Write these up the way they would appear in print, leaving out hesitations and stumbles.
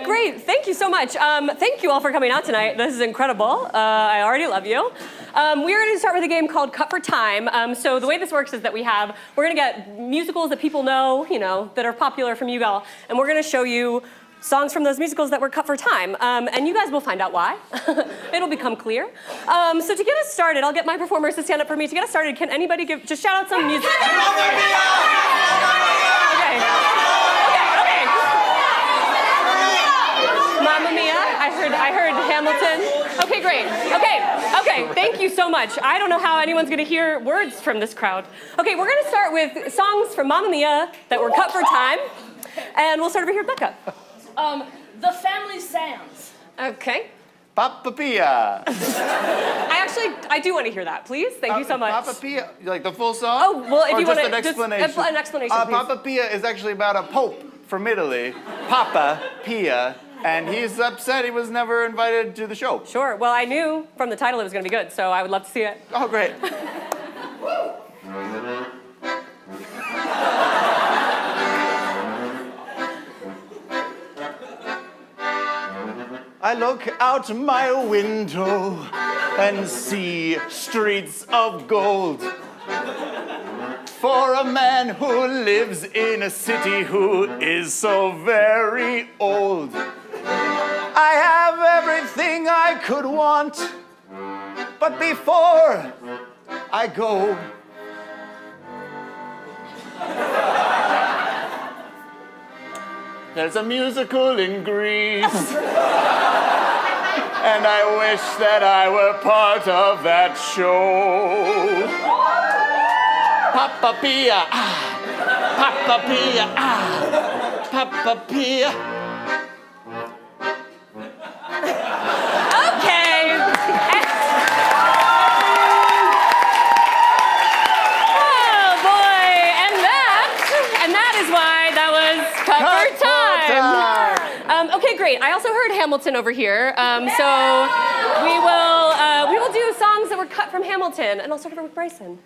Great, thank you so much. Thank you all for coming out tonight. This is incredible. I already love you. We're going to start with a game called Cut for Time. So the way this works is that we're going to get musicals that people know, that are popular from you all, and we're going to show you songs from those musicals that were cut for time. And you guys will find out why. It'll become clear. So to get us started, I'll get my performers to stand up for me. To get us started, can anybody just shout out some music? Okay. Mamma Mia. I heard Hamilton. Okay, great. Okay, thank you so much. I don't know how anyone's gonna hear words from this crowd. Okay, we're gonna start with songs from Mamma Mia that were cut for time. And we'll start over here, Becca. The Family Sands. Okay. Papa Pia. I do want to hear that, please. Thank you so much. Papa Pia, you like the full song? Oh, well, if you want to, an explanation. Just an explanation, please. Papa Pia is actually about a pope from Italy, Papa Pia, and he's upset he was never invited to the show. Sure. Well, I knew from the title it was going to be good, so I would love to see it. Oh, great. I look out my window and see streets of gold. For a man who lives in a city who is so very old. I have everything I could want, but before I go, there's a musical in Greece. And I wish that I were part of that show. Papa Pia, Papa Pia, Papa Pia. Okay. Oh boy, and that is why that was cut for time. Okay, great. I also heard Hamilton over here, so we will do songs that were cut from Hamilton, and I'll start over with Bryson.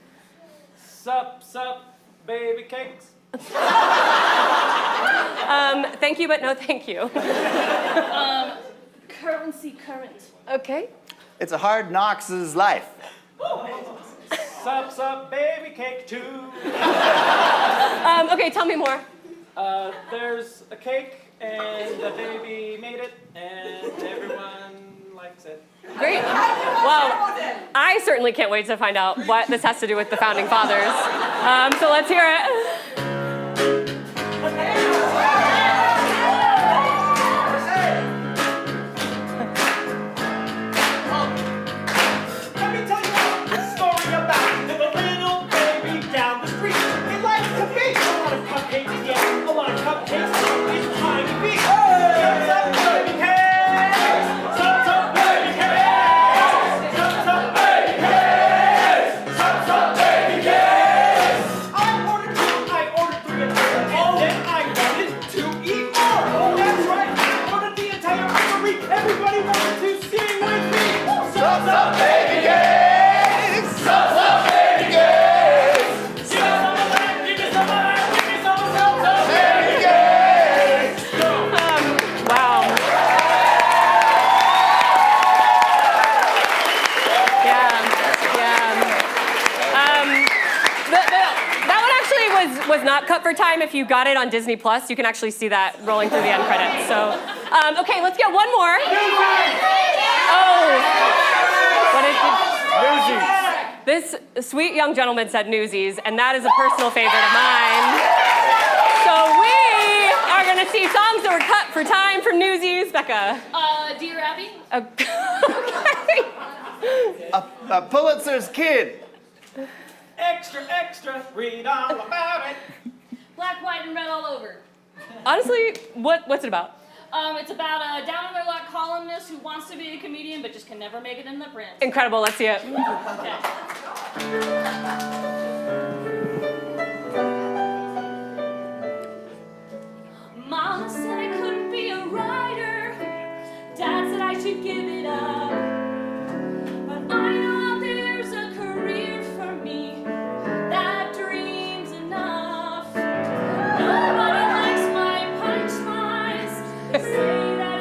Sup, baby cakes. Thank you, but no thank you. Currency current. Okay. It's a Hard Knocks' life. Sup, baby cake too. Okay, tell me more. There's a cake, and the baby made it, and everyone likes it. Great. Well, I certainly can't wait to find out what this has to do with the Founding Fathers. So let's hear it. Let me tell you a story about the little baby down the street. He likes to bake a lot of cupcakes, yeah, a lot of cupcakes. He's trying to be. Sup, baby cakes. Sup, baby cakes. Sup, baby cakes. Sup, baby cakes. I ordered 3, and then I wanted to eat more. Oh, that's right. I ordered the entire bakery. Everybody wanted to sing with me. Sup, baby cakes. Sup, baby cakes. Give me some of that. Give me some of that. Give me some of that. Baby cakes. Wow. That one actually was not cut for time. If you got it on Disney Plus, you can actually see that rolling through the end credits. So, okay, let's get one more. Oh. What did Newsies. This sweet young gentleman said Newsies, and that is a personal favorite of mine. So we are going to see songs that were cut for time from Newsies. Becca. Dear Abby. Okay. Pulitzer's Kid. Extra, extra, read all about it. Black, white, and red all over. Honestly, what's it about? It's about a down-on-their-luck columnist who wants to be a comedian but just can never make it in the print. Incredible. Let's see it. Okay. Mama said I couldn't be a writer. Dad said I should give it up. But I know out there's a career for me. That dream's enough. Nobody likes my punchlines. Say that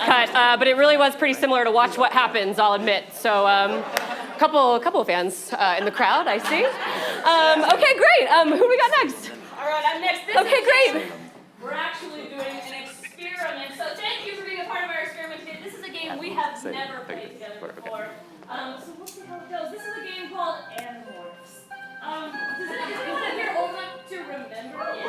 cut, but it really was pretty similar to Watch What Happens, I'll admit. So, couple of fans in the crowd, I see. Okay, great. Who do we got next? All right, I'm next. Okay, great. We're actually doing an experiment. So thank you for being a part of our experiment today. This is a game we have never played together before. So we'll see how it goes. This is a game called Animorphs. Is anyone here old enough to remember it?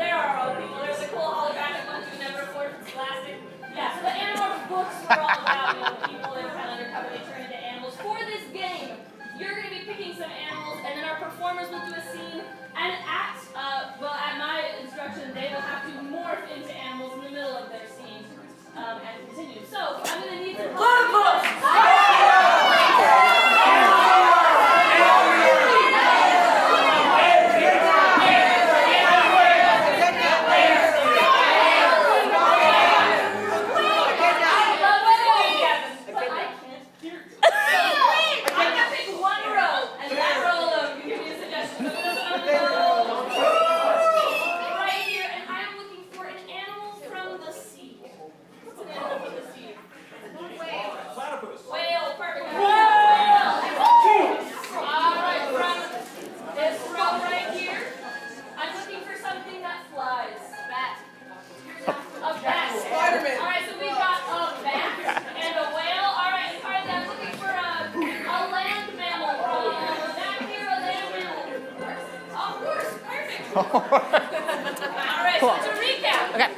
There are old people. There's the cool holographic ones who never afforded plastic. Yeah, so the Animorphs books were all about people that were kind of undercover. They turn into animals. For this game, you're going to be picking some animals, and then our performers will do a scene. And at my instruction, they will have to morph into animals in the middle of their scene and continue. So I'm going to need some help. Alright, so to recap. Okay.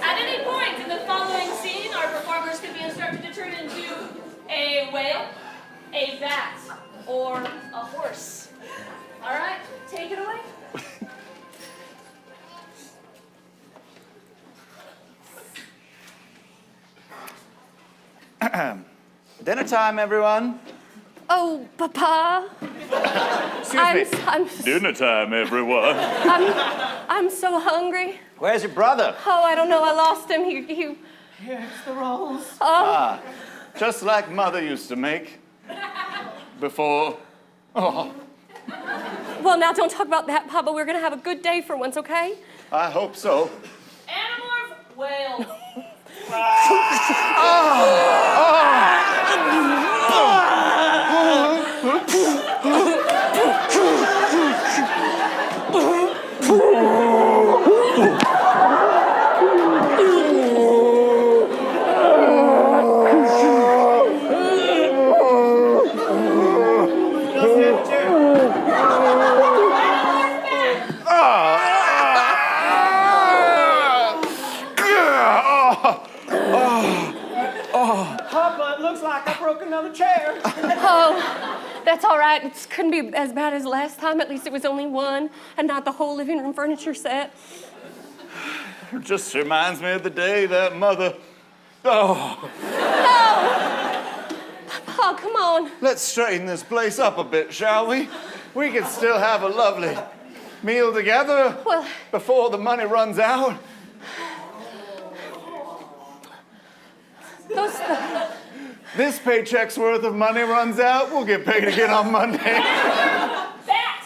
At any point in the following scene, our performers can be instructed to turn into a whale, a bat, or a horse. Alright, take it away. Dinner time, everyone. Oh, Papa. Excuse me. Dinner time, everyone. I'm so hungry. Where's your brother? Oh, I don't know. I lost him. He Here's the rolls. Just like Mother used to make. Before. Oh, Well, now don't talk about that, Papa. We're gonna have a good day for once, okay? I hope so. Animorph whale. Papa, it looks like I broke another chair. Oh, that's all right. It couldn't be as bad as last time. At least it was only one and not the whole living room furniture set. It just reminds me of the day that Mother. Oh, No! Oh, come on. let's straighten this place up a bit, shall we? We can still have a lovely meal together Well, before the money runs out. those. This paycheck's worth of money runs out. We'll get paid again on Monday. Bat.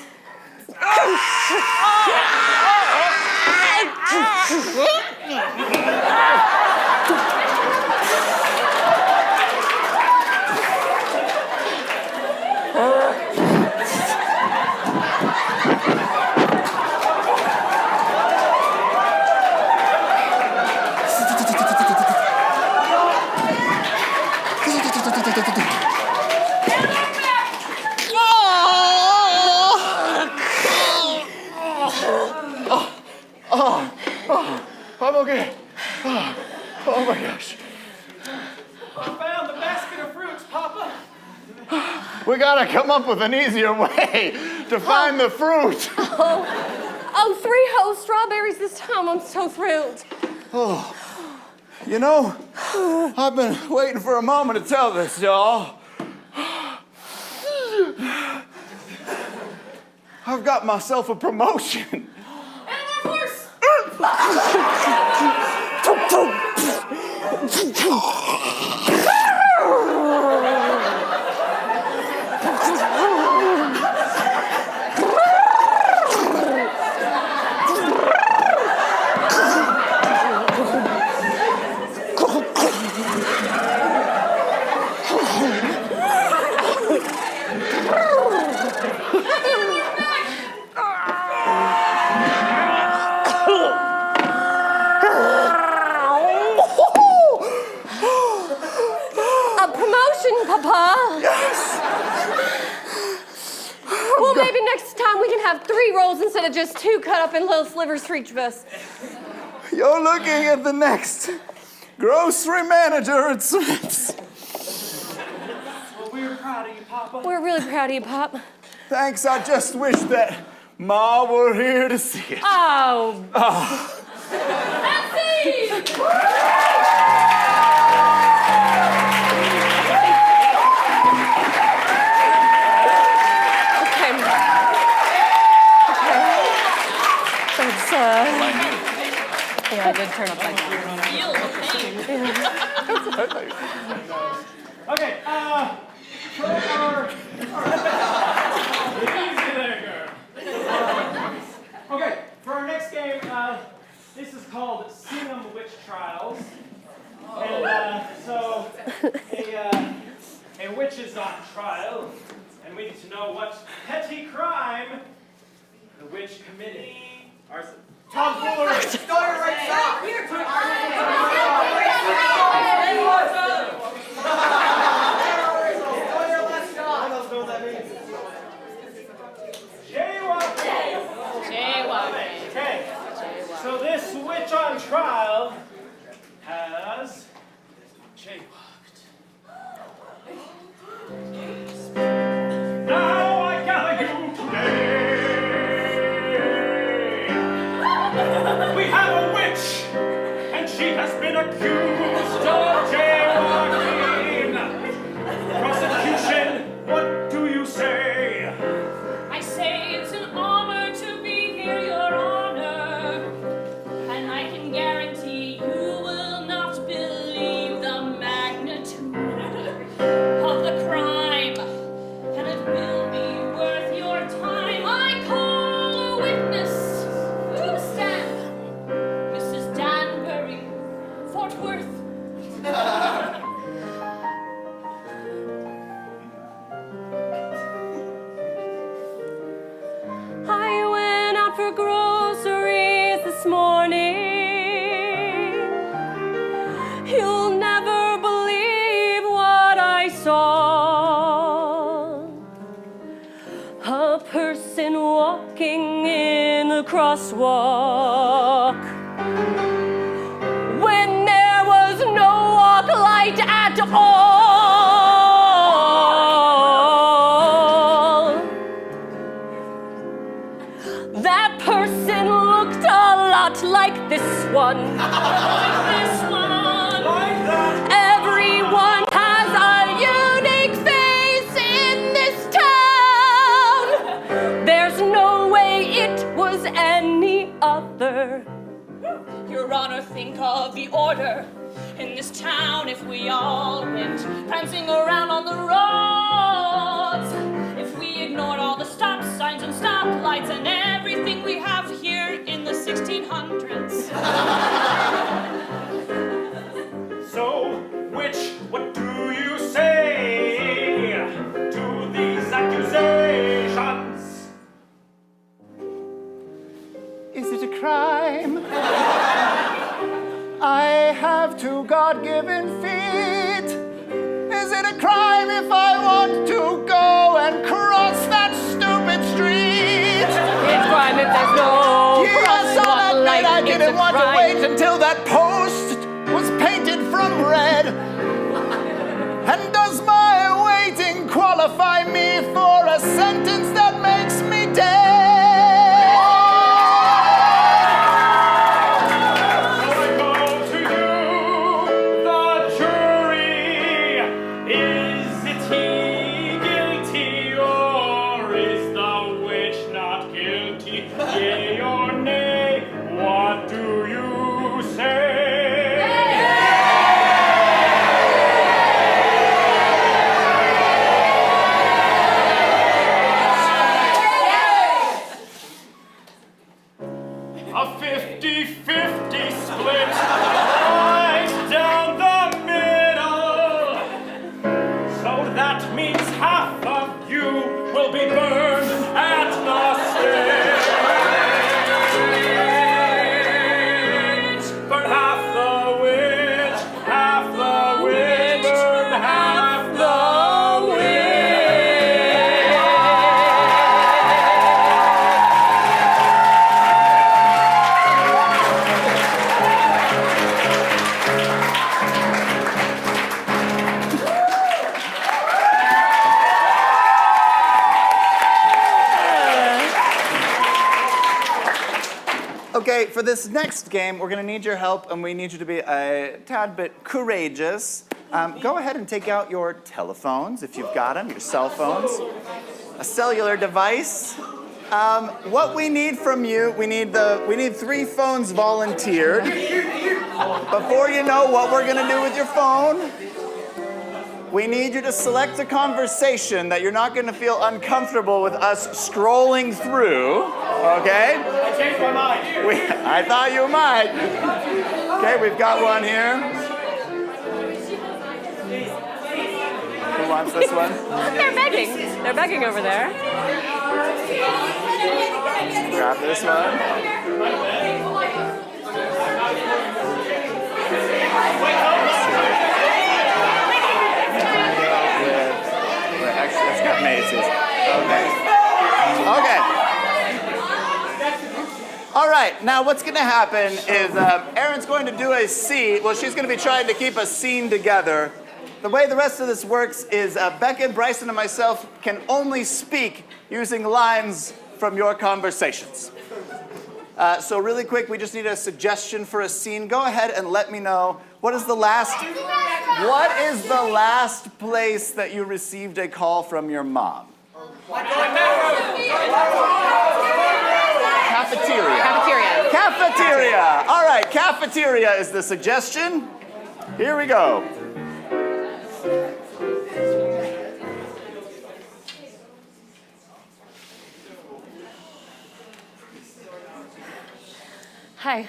I'm okay. Oh my gosh. I found the basket of fruits, Papa. We gotta come up with an easier way to find the fruit. Oh, 3 whole strawberries this time. I'm so thrilled. You know, I've been waiting for a moment to tell this, y'all. I've got myself a promotion. Animorphs. promotion, Papa. Yes! Well, maybe next time we can have 3 rolls instead of just 2 cut up in little slivers for each of us. You're looking at the next grocery manager at Smith's. Well, we're proud of you, Papa. We're really proud of you, Pop. Thanks, I just wish that Ma were here to see it. Oh. Okay. That's, yeah, I did turn up my Feel the pain. Okay, for easy there, girl. Okay, for our next game, this is called Singham Witch Trials. And so, a witch is on trial, and we need to know what petty crime the witch committed. Arson. Tomfoolery! Stole your right sock! Jaywalking. Okay, so this witch on trial has jaywalked. Now I gather you today. We have a witch, and she has been accused of jaywalking. Prosecution, what do you say? I say it's an honor to be here, Your Honor, and I can guarantee you will not believe the magnitude of the crime, and it will be worth your time. I call a witness to the stand, Mrs. Danbury, Fort Worth. I went out for groceries this morning. You'll never believe what I saw. A person walking in the crosswalk when there was no walk light at all. That person looked a lot like this one. This one. Like that. Everyone has a unique face in this town. There's no way it was any other. Your Honor, think of the order in this town if we all went prancing around on the roads. If we ignored all the stop signs and stop lights and everything we have here in the 1600s. So, witch, what do you say to these accusations? Is it a crime? I have 2 God-given feet. Is it a crime if I want to go and cross that stupid street? It's crime if there's no Yes, I'll crosswalk admit light. I It's didn't a want to crime. wait until that post was painted from red. And does my waiting qualify me for a sentence that makes me dead? So I go to you, the jury. Is it he guilty or is the witch not guilty? Yea or nay, what do you say? A 50-50 split right down the middle. So that means half of you will be burned at the stake. Burn half the witch, burn half Okay, for this next game, we're going to need your help, and we need you to be a tad bit courageous. Go ahead and take out your telephones, if you've got them, your cell phones, a cellular device. What we need from you, we need 3 phones volunteered. Before you know what we're going to do with your phone, we need you to select a conversation that you're not going to feel uncomfortable with us scrolling through, okay? I changed my mind. I thought you might. Okay, we've got one here. Who wants this one? They're begging. They're begging over there. Grab this one. Actually, it's got Macy's. Okay. All right, now what's going to happen is Erin's going to do a scene. Well, she's going to be trying to keep a scene together. The way the rest of this works is Becca, Bryson, and myself can only speak using lines from your conversations. So really quick, we just need a suggestion for a scene. Go ahead and let me know, what is the last place that you received a call from your mom? Cafeteria. Cafeteria. Cafeteria. All right, cafeteria is the suggestion. Here we go. Hi.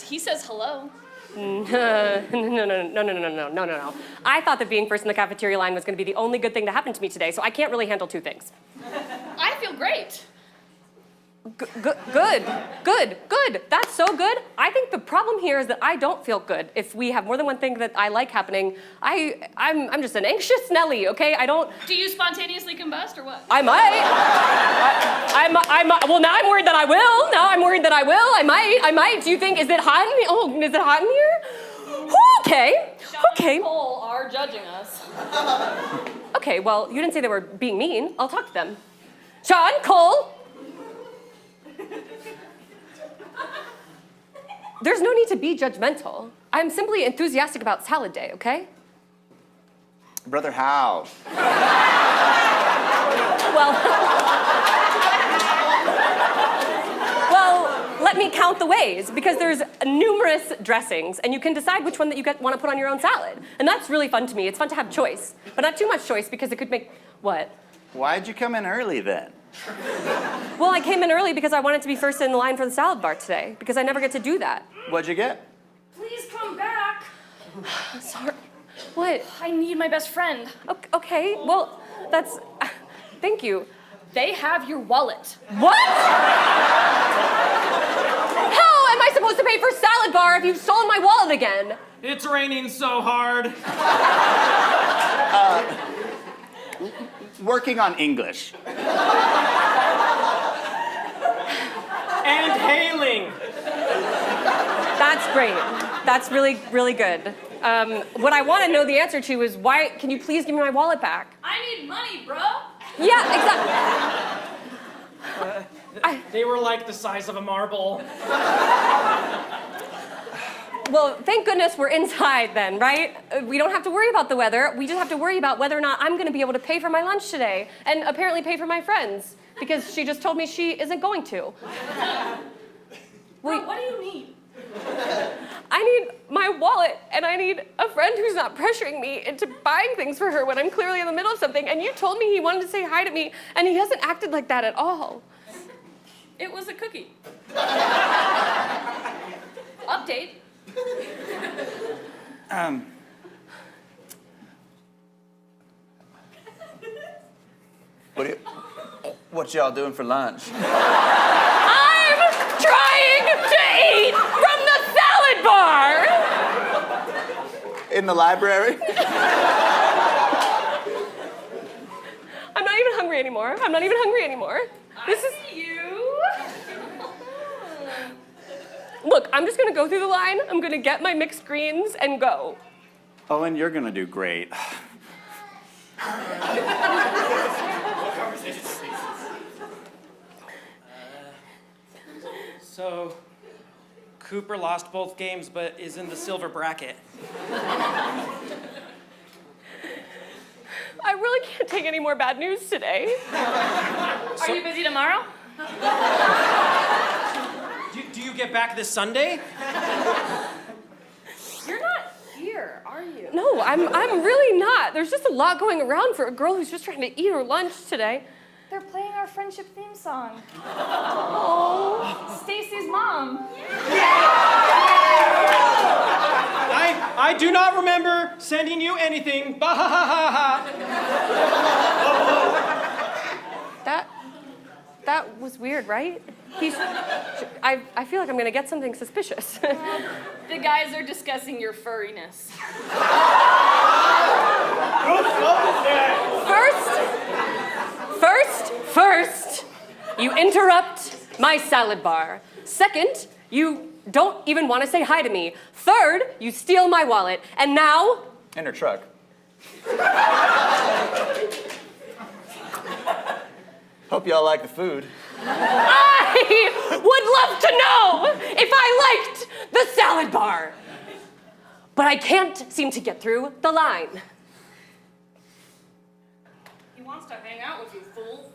He says hello. No. I thought that being first in the cafeteria line was going to be the only good thing to happen to me today, so I can't really handle 2 things. I feel great. Good. That's so good. I think the problem here is that I don't feel good. If we have more than one thing that I like happening, I'm just an anxious Nelly, okay? I don't. Do you spontaneously combust or what? I might. Well, now I'm worried that I will. I might. Do you think, is it hot in here? Oh, is it hot in here? Okay. Sean and Cole are judging us. Okay, well, you didn't say they were being mean. I'll talk to them. Sean, Cole. There's no need to be judgmental. I'm simply enthusiastic about salad day, okay? Brother Hal. Well, let me count the ways, because there's numerous dressings, and you can decide which one that you want to put on your own salad. And that's really fun to me. It's fun to have choice, but not too much choice, because it could make, what? Why'd you come in early then? Well, I came in early because I wanted to be first in the line for the salad bar today, because I never get to do that. What'd you get? Please come back. Sorry. What? I need my best friend. Okay, well, that's, thank you. They have your wallet. What? How am I supposed to pay for salad bar if you've stolen my wallet again? It's raining so hard. Working on English. And hailing. That's great. That's really, really good. What I want to know the answer to is why, can you please give me my wallet back? I need money, bro. Yeah, exactly. They were like the size of a marble. Well, thank goodness we're inside then, right? We don't have to worry about the weather. We just have to worry about whether or not I'm going to be able to pay for my lunch today, and apparently pay for my friends, because she just told me she isn't going to. Bro, what do you need? I need my wallet, and I need a friend who's not pressuring me into buying things for her when I'm clearly in the middle of something, and you told me he wanted to say hi to me, and he hasn't acted like that at all. It was a cookie. Update. What y'all doing for lunch? I'm trying to eat from the salad bar! In the library? I'm not even hungry anymore. This is You? Look, I'm just gonna go through the line. I'm gonna get my mixed greens and go. Owen, you're gonna do great. So, Cooper lost both games, but is in the silver bracket. I really can't take any more bad news today. Are you busy tomorrow? Do you get back this Sunday? You're not here, are you? No, I'm really not. There's just a lot going around for a girl who's just trying to eat her lunch today. They're playing our friendship theme song. Oh. Stacy's mom. I do not remember sending you anything. Bah ha ha ha ha. That was weird, right? I feel like I'm gonna get something suspicious. The guys are discussing your furriness. First, you interrupt my salad bar. Second, you don't even want to say hi to me. Third, you steal my wallet. And now, In her truck. Hope y'all like the food. I would love to know if I liked the salad bar. But I can't seem to get through the line. He wants to hang out with you, fool.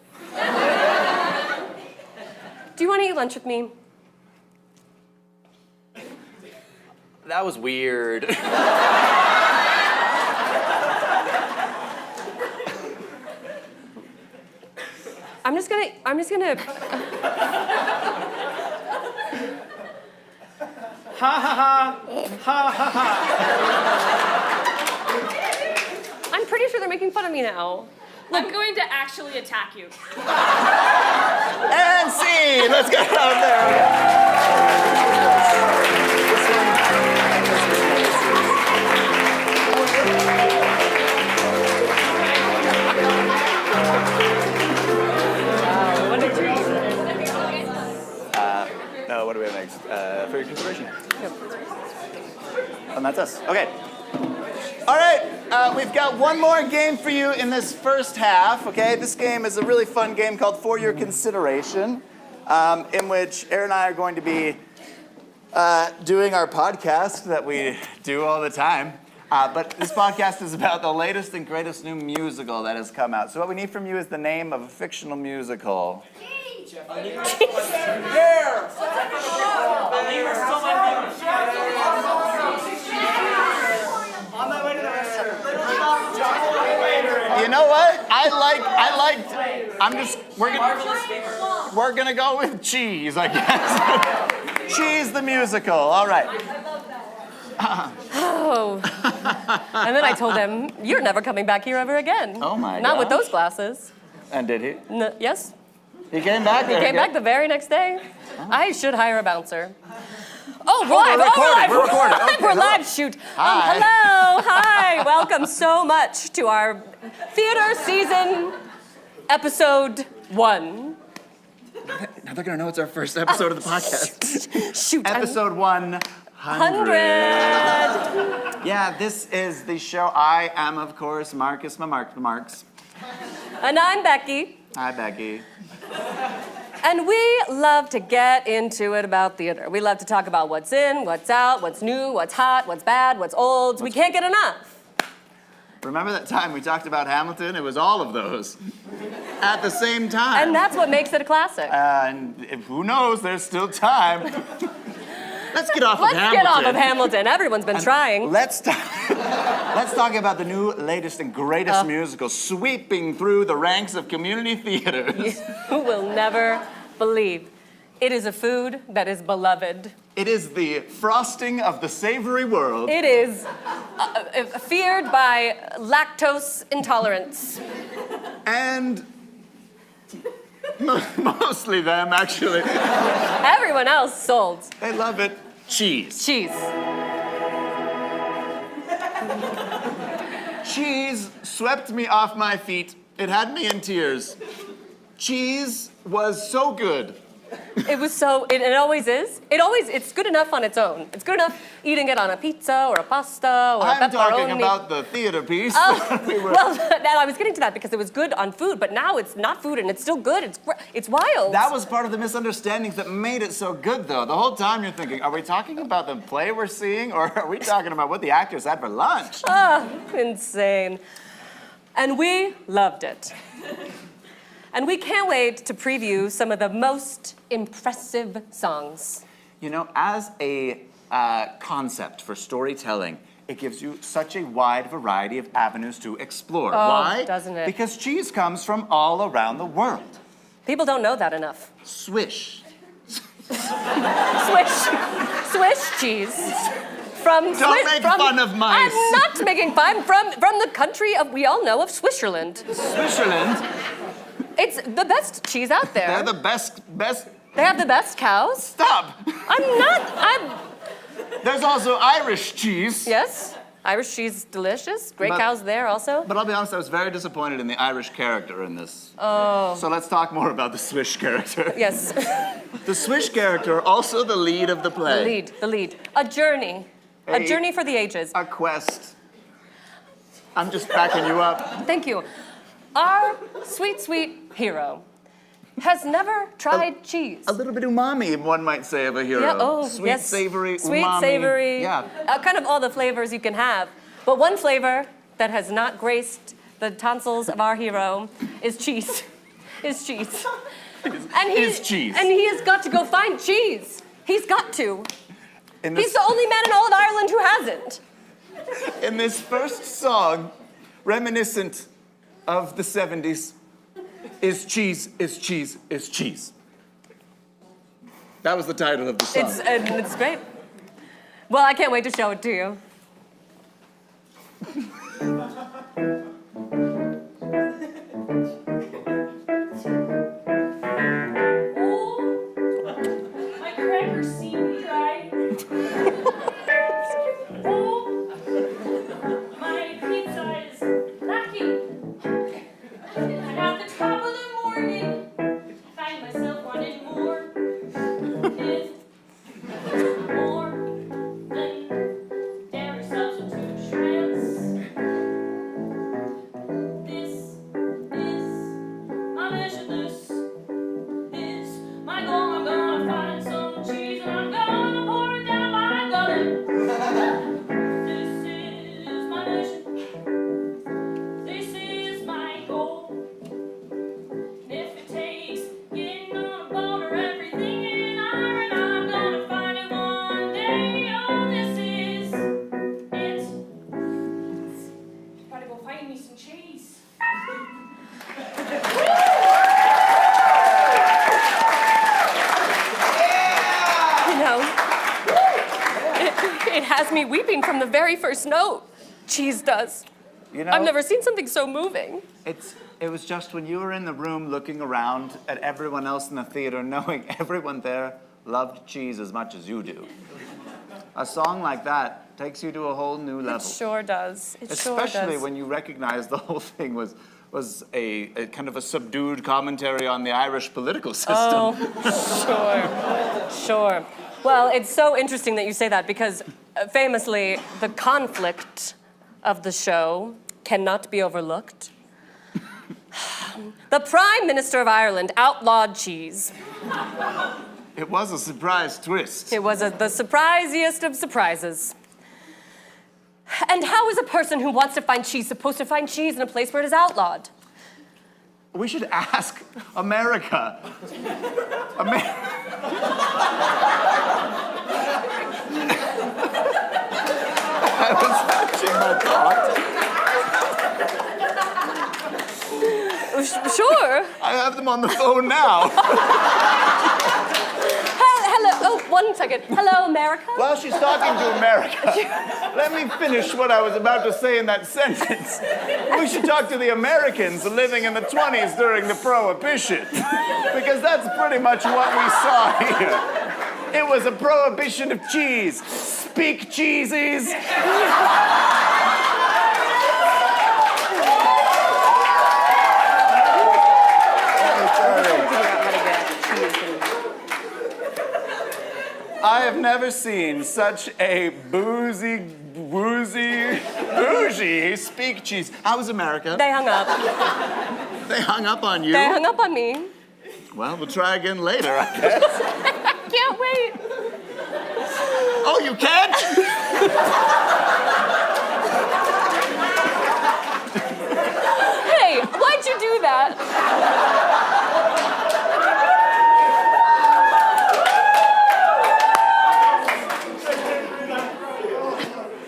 Do you want to eat lunch with me? That was weird. I'm just gonna. Ha ha ha. Ha ha ha. I'm pretty sure they're making fun of me now. I'm going to actually attack you. And scene! Let's get out of there. What do we have next? For your consideration. And that's us. Okay. All right, we've got one more game for you in this first half, okay? This game is a really fun game called For Your Consideration, in which Aaron and I are going to be doing our podcast that we do all the time. But this podcast is about the latest and greatest new musical that has come out. So what we need from you is the name of a fictional musical. You know what? We're gonna go with Cheese, I guess. Cheese the musical, all right. Oh. And then I told him, you're never coming back here ever again. Oh my Not with gosh. those glasses. And did he? Yes. He came back there He came again? back the very next day. I should hire a bouncer. Oh, we're live! recording, we're We're recording. live! Okay, We're hello. live! Shoot! Hi. Hello! Hi! Welcome so much to our theater season episode 1. Now they're gonna know it's our first episode of the podcast. Shoot! Episode 100. 100. Yeah, this is the show. I am, of course, Marcus Marks. And I'm Becky. Hi, Becky. And we love to get into it about theater. We love to talk about what's in, what's out, what's new, what's hot, what's bad, what's old. We can't get enough. Remember that time we talked about Hamilton? It was all of those at the same time. And that's what makes it a classic. And who knows? There's still time. Let's get off Let's of Hamilton. get off of Hamilton. Everyone's been trying. Let's talk about the new, latest, and greatest musical sweeping through the ranks of community theaters. You will never believe. It is a food that is beloved. It is the frosting of the savory world. It is feared by lactose intolerance. And mostly them, actually. Everyone else sold. They love it. Cheese. Cheese. Cheese swept me off my feet. It had me in tears. Cheese was so good. It was so, it always is. It's good enough on its own. It's good enough eating it on a pizza or a pasta or a I'm talking pepperoni. about the theater piece. Oh, well, now I was getting to that because it was good on food, but now it's not food and it's still good. It's wild. That was part of the misunderstandings that made it so good, though. The whole time you're thinking, are we talking about the play we're seeing, or are we talking about what the actors had for lunch? Insane. And we loved it. And we can't wait to preview some of the most impressive songs. You know, as a concept for storytelling, it gives you such a wide variety of avenues to explore. Why? Doesn't it? Because cheese comes from all around the world. People don't know that enough. Swish. Swiss cheese. Don't make fun of mice. I'm not making fun. From the country we all know of Switzerland. Switzerland, It's the best cheese out there. they're the best. They have the best cows. Stop! I'm There's also Irish cheese. yes. Irish cheese is delicious. Great But- cows there also. But I'll be honest, I was very disappointed in the Irish character in this. Oh. So let's talk more about the Swish character. Yes. The Swish character, also the lead of the play. The lead. A journey. A journey for the ages. A quest. I'm just backing you up. Thank you. Our sweet, sweet hero has never tried cheese. A little bit umami, one might say, of a hero. Yeah, oh, Sweet, yes. savory, Sweet, umami. savory. Yeah. Kind of all the flavors you can have. But one flavor that has not graced the tonsils of our hero is cheese. Is cheese. Is cheese. And he has got to go find cheese. He's got to. In He's this, the only man in all of Ireland who hasn't. in this first song, reminiscent of the 70s, is cheese, is cheese, is cheese. That was the title of the song. It's great. Well, I can't wait to show it to you. Oh, my crackers seem dry. Oh, my pizza is lacking. And at the top of the morning, I find myself wanting more. It's more than dairy substitute shreds. This is my mission. This is my goal. I'm gonna find some cheese and I'm gonna pour it down my gullet. This is my mission. This is my goal. And if it takes getting on a boat or everything in iron, I'm gonna find it one day. Oh, this is it. Gotta go find me some cheese. You know, it has me weeping from the very first note. Cheese does. You know, I've never seen something so moving. It was just when you were in the room looking around at everyone else in the theater, knowing everyone there loved cheese as much as you do. A song like that takes you to a whole new level. It sure does. It sure Especially does. when you recognize the whole thing was a kind of a subdued commentary on the Irish political system. Oh, sure. Well, it's so interesting that you say that because famously, the conflict of the show cannot be overlooked. The Prime Minister of Ireland outlawed cheese. It was a surprise twist. It was the surprisiest of surprises. And how is a person who wants to find cheese supposed to find cheese in a place where it is outlawed? We should ask America. I was finishing my thought. Sure. I have them on the phone now. Hello. Oh, 1 second. Hello, America. While she's talking to America, let me finish what I was about to say in that sentence. We should talk to the Americans living in the 20s during the Prohibition, because that's pretty much what we saw here. It was a prohibition of cheese. Speak cheesies. never seen such a boozy, bougie speak cheese. How was America? They hung up. They hung up on you? They hung up on me. Well, we'll try again later, I guess. I can't wait. Oh, you can't? Hey, why'd you do that?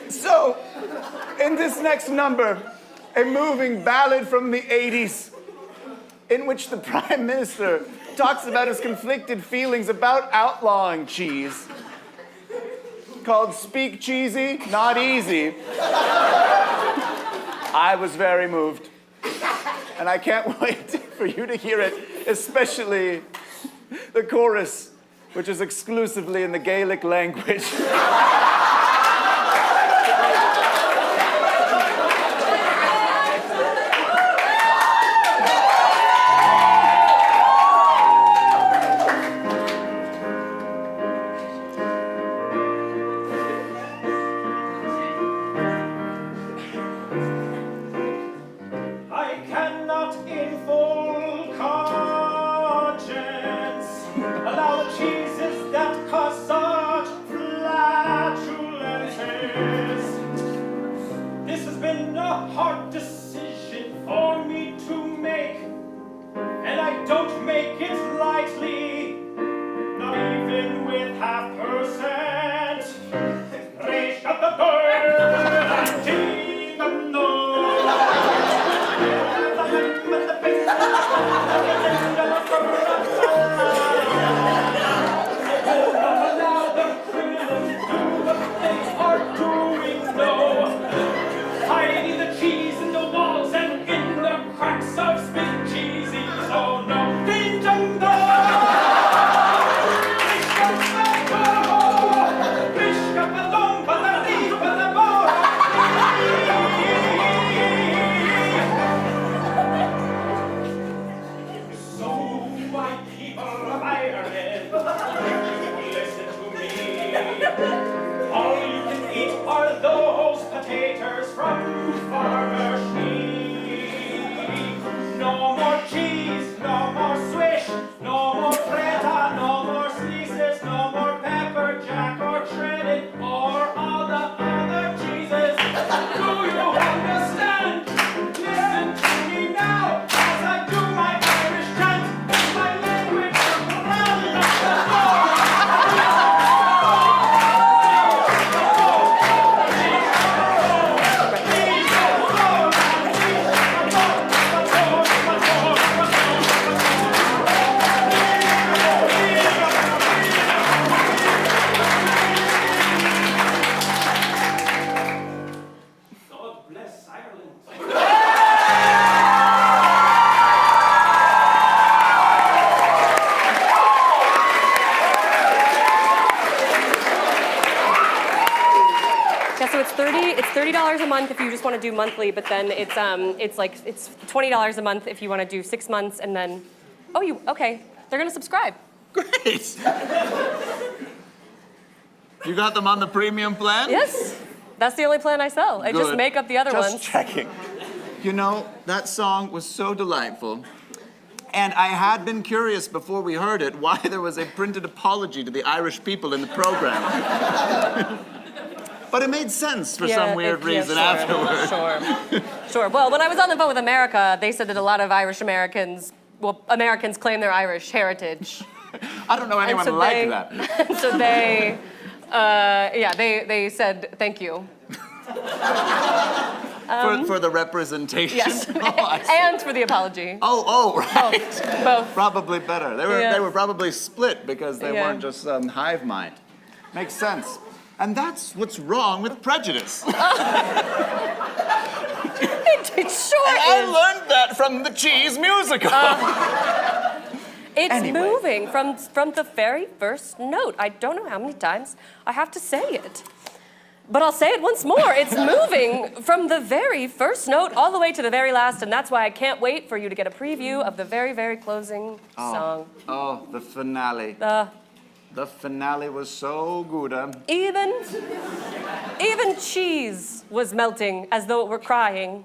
So, in this next number, a moving ballad from the 80s, in which the Prime Minister talks about his conflicted feelings about outlawing cheese, called Speak Cheesy, Not Easy, I was very moved. And I can't wait for you to hear it, especially the chorus, which is exclusively in the Gaelic language. I cannot in full conscience allow the cheeses that cause such flatulences. This has been a hard decision for me to make, and I don't make it lightly, not even with 0.5%. Reach up the bird and team and no. Hiding the cheese in the walls and in the cracks of Speak Cheesy. Oh no, ding dong So my people of Ireland, listen to me. All you can eat are those potatoes from Farmer Schneek. No more cheese, no more swish, no more feta, no more slices, no more pepper jack or shredded or all the other cheeses. Do you understand? Listen to me now as I do my Irish chant, my language around the floor. God bless Ireland. Yeah, so it's $30 a month if you just want to do monthly, but then it's $20 a month if you want to do 6 months, and then okay, they're gonna subscribe. Great! You got them on the premium plan? Yes, that's the only plan I sell. I just Good. make up the other Just ones. checking. You know, that song was so delightful. And I had been curious before we heard it why there was a printed apology to the Irish people in the program. But it made sense for some weird reason afterwards. Sure. Well, when I was on the phone with America, they said that a lot of Americans claim their Irish heritage. I don't know anyone like that. So they said thank you. For the representation. Yes, Oh, I see. and for the apology. Oh, right. Both. Probably better. They were probably split because they Yeah. weren't just hive mind. Makes sense. And that's what's wrong with prejudice. It sure And is. I learned that from the Cheese musical. It's Anyway. moving from the very first note. I don't know how many times I have to say it. But I'll say it once more. It's moving from the very first note all the way to the very last, and that's why I can't wait for you to get a preview of the very, very closing song. Oh, the finale. The finale was so good. Even cheese was melting as though it were crying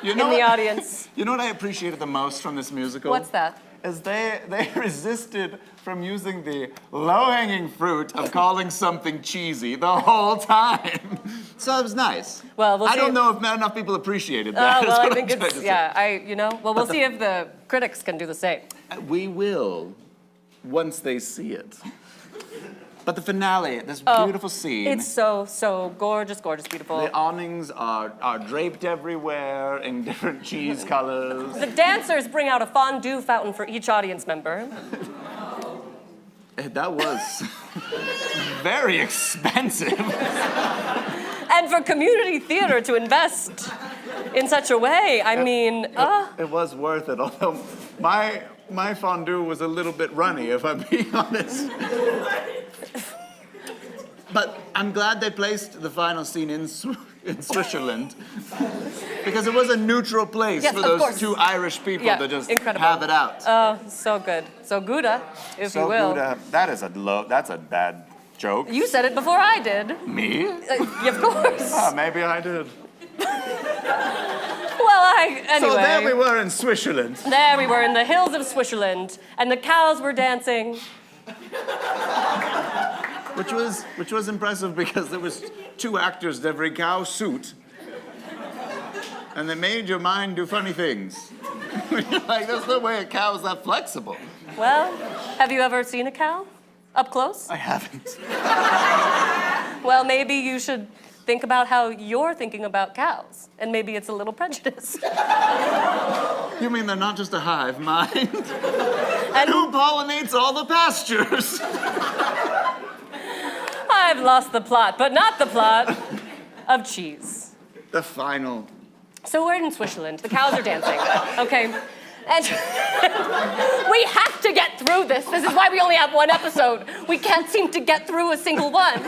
You in know the what? audience. You know what I appreciated the most from this musical? What's that? Is they resisted from using the low-hanging fruit of calling something cheesy the whole time. So it was nice. Well, we'll I see. don't know if not enough people appreciated that. is Well, I what think I'm trying it's, to say. yeah, well, we'll see if the critics can do the same. We will, once they see it. But the finale, this beautiful scene. It's so gorgeous, beautiful. The awnings are draped everywhere in different cheese colors. The dancers bring out a fondue fountain for each audience member. That was very expensive. And for community theater to invest in such a way, I mean, It was worth it, although my fondue was a little bit runny, if I'm being honest. But I'm glad they placed the final scene in Switzerland, because it was a neutral place Yes, for of those course. two Irish people Yeah, to just incredible. have it out. oh, so good. So Gouda, if you will. good. That's a bad joke. You said it before I did. Me? Of course. Maybe I did. Well, anyway. So there we were in Switzerland. There we were in the hills of Switzerland, and the cows were dancing. Which was impressive because there was 2 actors to every cow suit. And they made your mind do funny things. You're like, there's no way a cow is that flexible. Well, have you ever seen a cow up close? I haven't. Well, maybe you should think about how you're thinking about cows, and maybe it's a little prejudice. You mean they're not just a hive mind? And who pollinates all the pastures? I've lost the plot, but not the plot of cheese. The final. So we're in Switzerland. The cows are dancing, okay? And we have to get through this. This is why we only have one episode. We can't seem to get through a single one.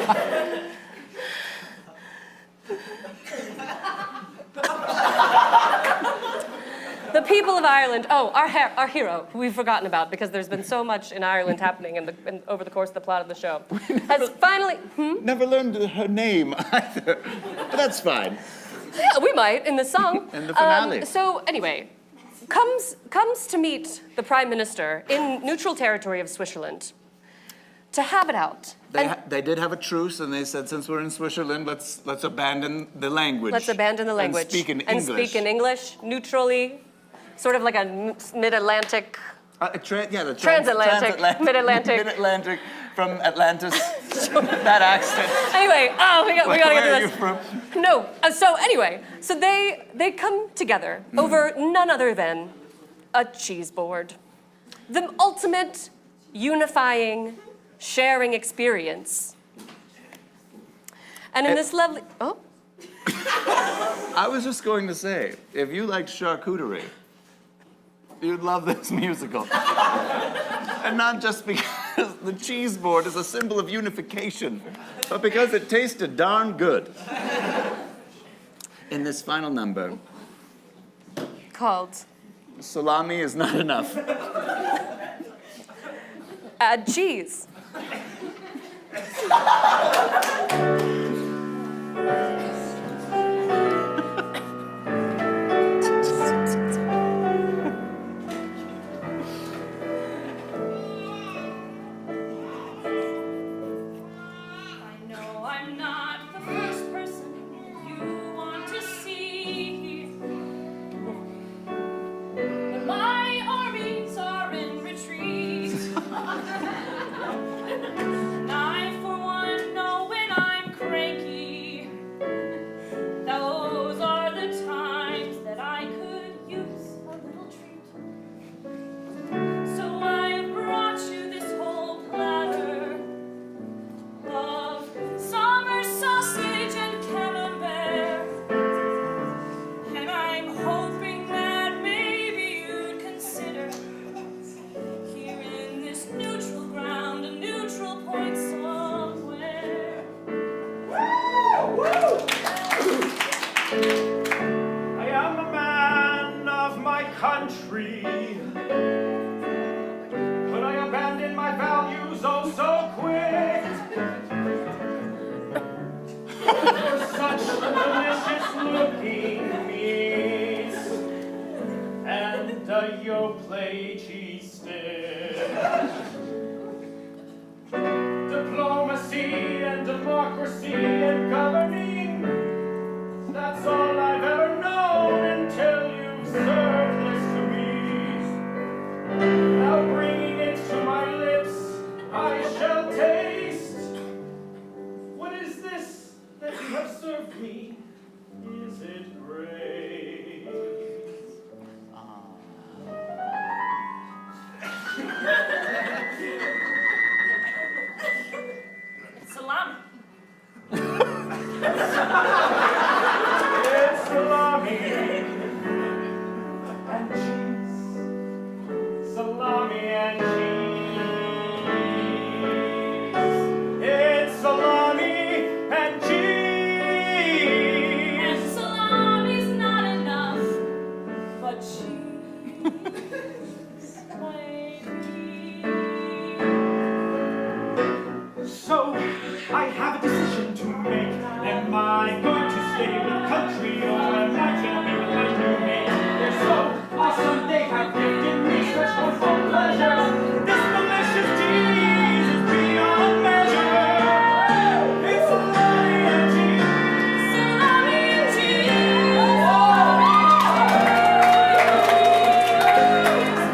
The people of Ireland, our hero, who we've forgotten about because there's been so much in Ireland happening over the course of the plot of the show, has finally, Never learned her name either. But that's fine. yeah, we might in the song. In the finale. So anyway, comes to meet the Prime Minister in neutral territory of Switzerland to have it out. They did have a truce, and they said, since we're in Switzerland, let's abandon the language. Let's abandon the language. And speak in English. And speak in English, neutrally, sort of like a mid-Atlantic. Transatlantic, mid-Atlantic. Mid-Atlantic from Atlantis. That accent. Anyway, we gotta Where get are to you this. from? No, so they come together over none other than a cheese board. The ultimate unifying, sharing experience. And in this lovely, I was just going to say, if you liked charcuterie, you'd love this musical. And not just because the cheese board is a symbol of unification, but because it tasted darn good. In this final number, called salami is not enough. Add Cheese. I'm not the first person you want to see. But my armies are in retreat. And I, for one, know when I'm cranky. Those are the times that I could use a little treat. So I've brought you this whole platter of summer sausage and camembert, and I'm hoping that maybe you'd consider here in this neutral ground, a neutral point somewhere. I am a man of my country. Could I abandon my values oh so quick? looking meat and your play cheese stick. Diplomacy and democracy and governing, that's all I've ever known until you served this to me. Now bringing it to my lips, I shall taste. What is this that you have served me? Is it grace? It's salami. It's salami and cheese. Salami and cheese. It's salami and cheese. And salami's not enough, but cheese might be. So I have a decision to make. Am I going to stay with the country or am I going to be with my new mate? If so, awesome, they have gifted me such wonderful pleasure. This delicious cheese is beyond measure. It's salami and cheese. Salami and cheese.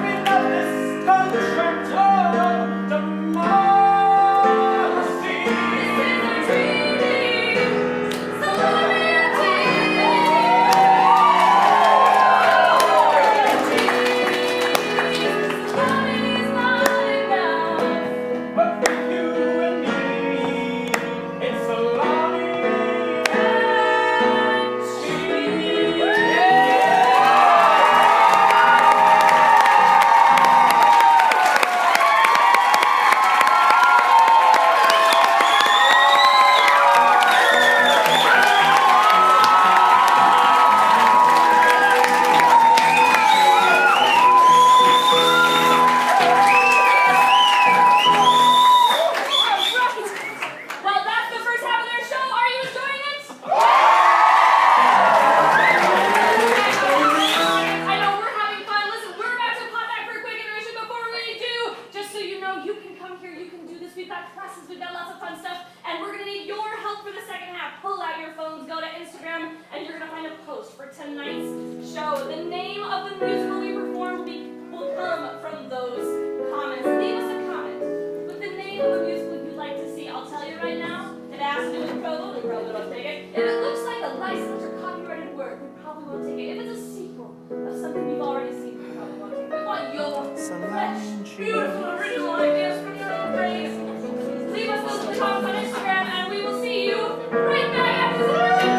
We love this contract of democracy. Salami and Salami's not enough. But for you and me, it's salami and cheese. Well, that's the first half of their show. Are you enjoying it? I know we're having fun. Listen, we're about to pop back for a quick intermission. Before we do, just so you know, you can come here, you can do this. We've got classes, we've got lots of fun stuff, and we're gonna need your help for the second half. Pull out your phones, go to Instagram, and you're gonna find a post for tonight's show. The name of the musical we perform will come from those comments. Leave us a comment with the name of a musical you'd like to see. I'll tell you right now, if it has to do with Provo, we probably won't take it. If it looks like a licensed or copyrighted work, we probably won't take it. If it's a sequel of something you've already seen, we probably won't take it. We want your fresh, beautiful, original ideas from your own brains. Leave us those in the comments on Instagram, and we will see you right back after this intermission.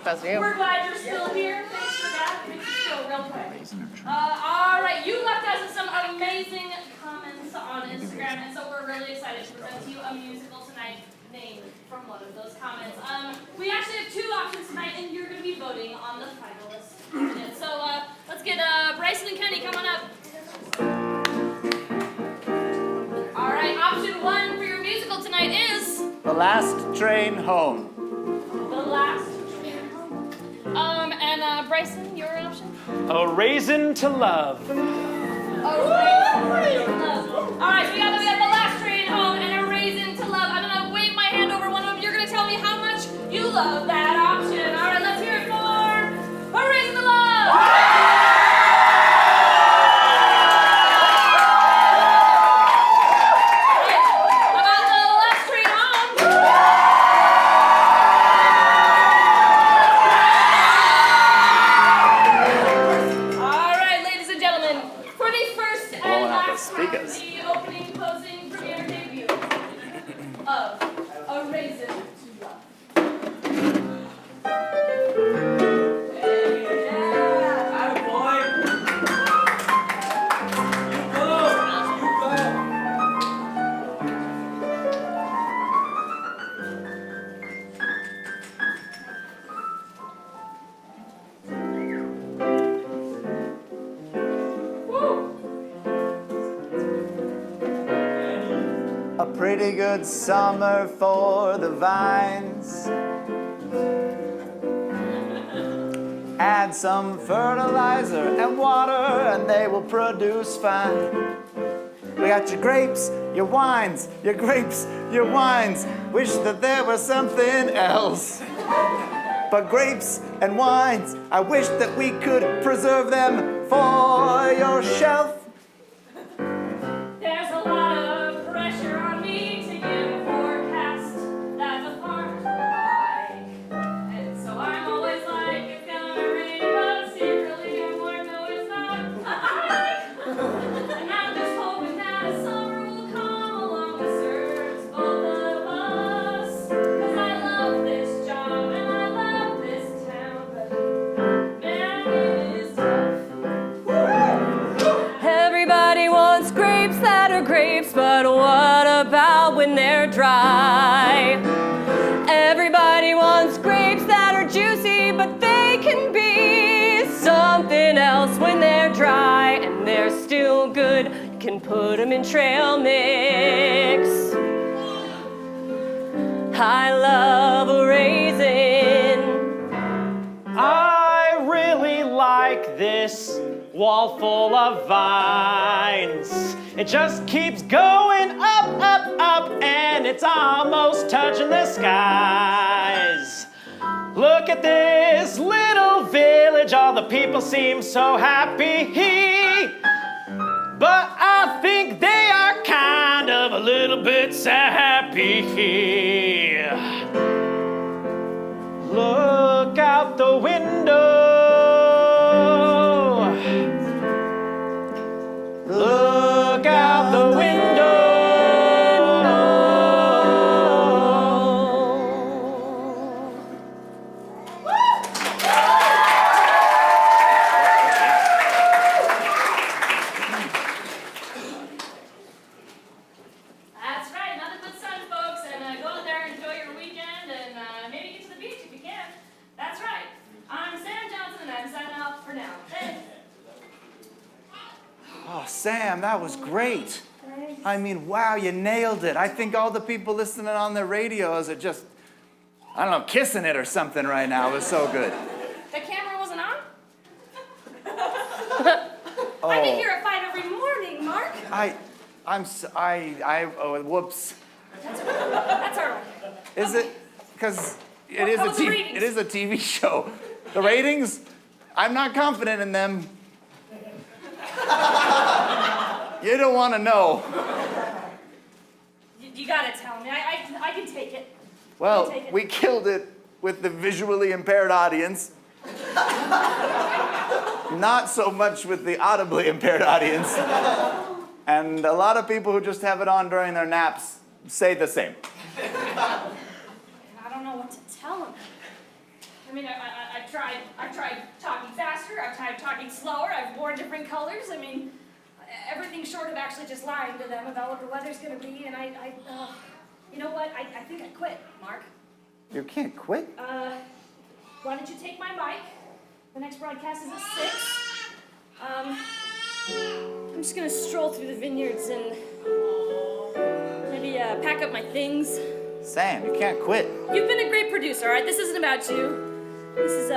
That's you. We're glad you're still here. Thanks for that. Makes us feel real quick. All right, you left us with some amazing comments on Instagram, and so we're really excited to present to you a musical tonight named from one of those comments. We actually have two options tonight, and you're going to be voting on the finalists. So let's get Raisin and Kenny, come on up. All right, option one for your musical tonight is The Last Train Home. The Last Train Home. And Bryson, your option? A Raisin to Love. Oh, All right, so we got The Last Train Home and A Raisin to Love. I'm gonna wave my hand over one of them. You're gonna tell me how much you love that option. All right, let's hear it for A Raisin to Love. How about The Last Train Home? All right, ladies and gentlemen, for the first and Blowing out the last round, speakers. the opening, closing, premiere debut of A Raisin to Love. A pretty good summer for the vines. Add some fertilizer and water and they will produce fine. We got your grapes, your wines, your grapes, your wines. Wish that there was something else. But grapes and wines, I wish that we could preserve them for your shelf. There's a lot of pressure on me to give a forecast that's a farm to buy. And so I'm always like, it's gonna rain, but secretly I'm like, no, it's not. And I'm just hoping that a summer will come along that serves both of us. 'Cause I love this job and I love this town, but man, it is tough. Everybody wants grapes that are grapes, but what about when they're dry? Everybody wants grapes that are juicy, but they can be something else when they're dry, and they're still good. You can put them in trail mix. I love a raisin. I really like this wall full of vines. It just keeps going up, up, up, and it's almost touching the skies. Look at this little village, all the people seem so happy. But I think they are kind of a little bit sappy. Look out the window. Look out the window. That's right, nothing but sun, folks, and go out there and enjoy your weekend, and maybe get to the beach if you can. That's right. I'm Sam Johnson, and I'm signing off for now. Thanks. Oh, Sam, that was great. I mean, wow, you nailed it. I think all the people listening on their radios are just, I don't know, kissing it or something right now. It was so good. The camera wasn't on? Oh, I've been here at 5 every morning, Mark. whoops. That's all right. Is it? Because How was the ratings? it is a TV show. The ratings, I'm not confident in them. You don't want to know. You gotta tell me. I can take it. Well, Take it. we killed it with the visually impaired audience. Not so much with the audibly impaired audience. And a lot of people who just have it on during their naps say the same. I don't know what to tell him. I mean, I've tried talking faster, I've tried talking slower, I've worn different colors. I mean, everything short of actually just lying to them about what the weather's gonna be, and you know what? I think I quit, Mark. You can't quit. Why don't you take my mic? The next broadcast is at 6. I'm just gonna stroll through the vineyards and maybe pack up my things. Sam, you can't quit. You've been a great producer, all right? This isn't about you. This is,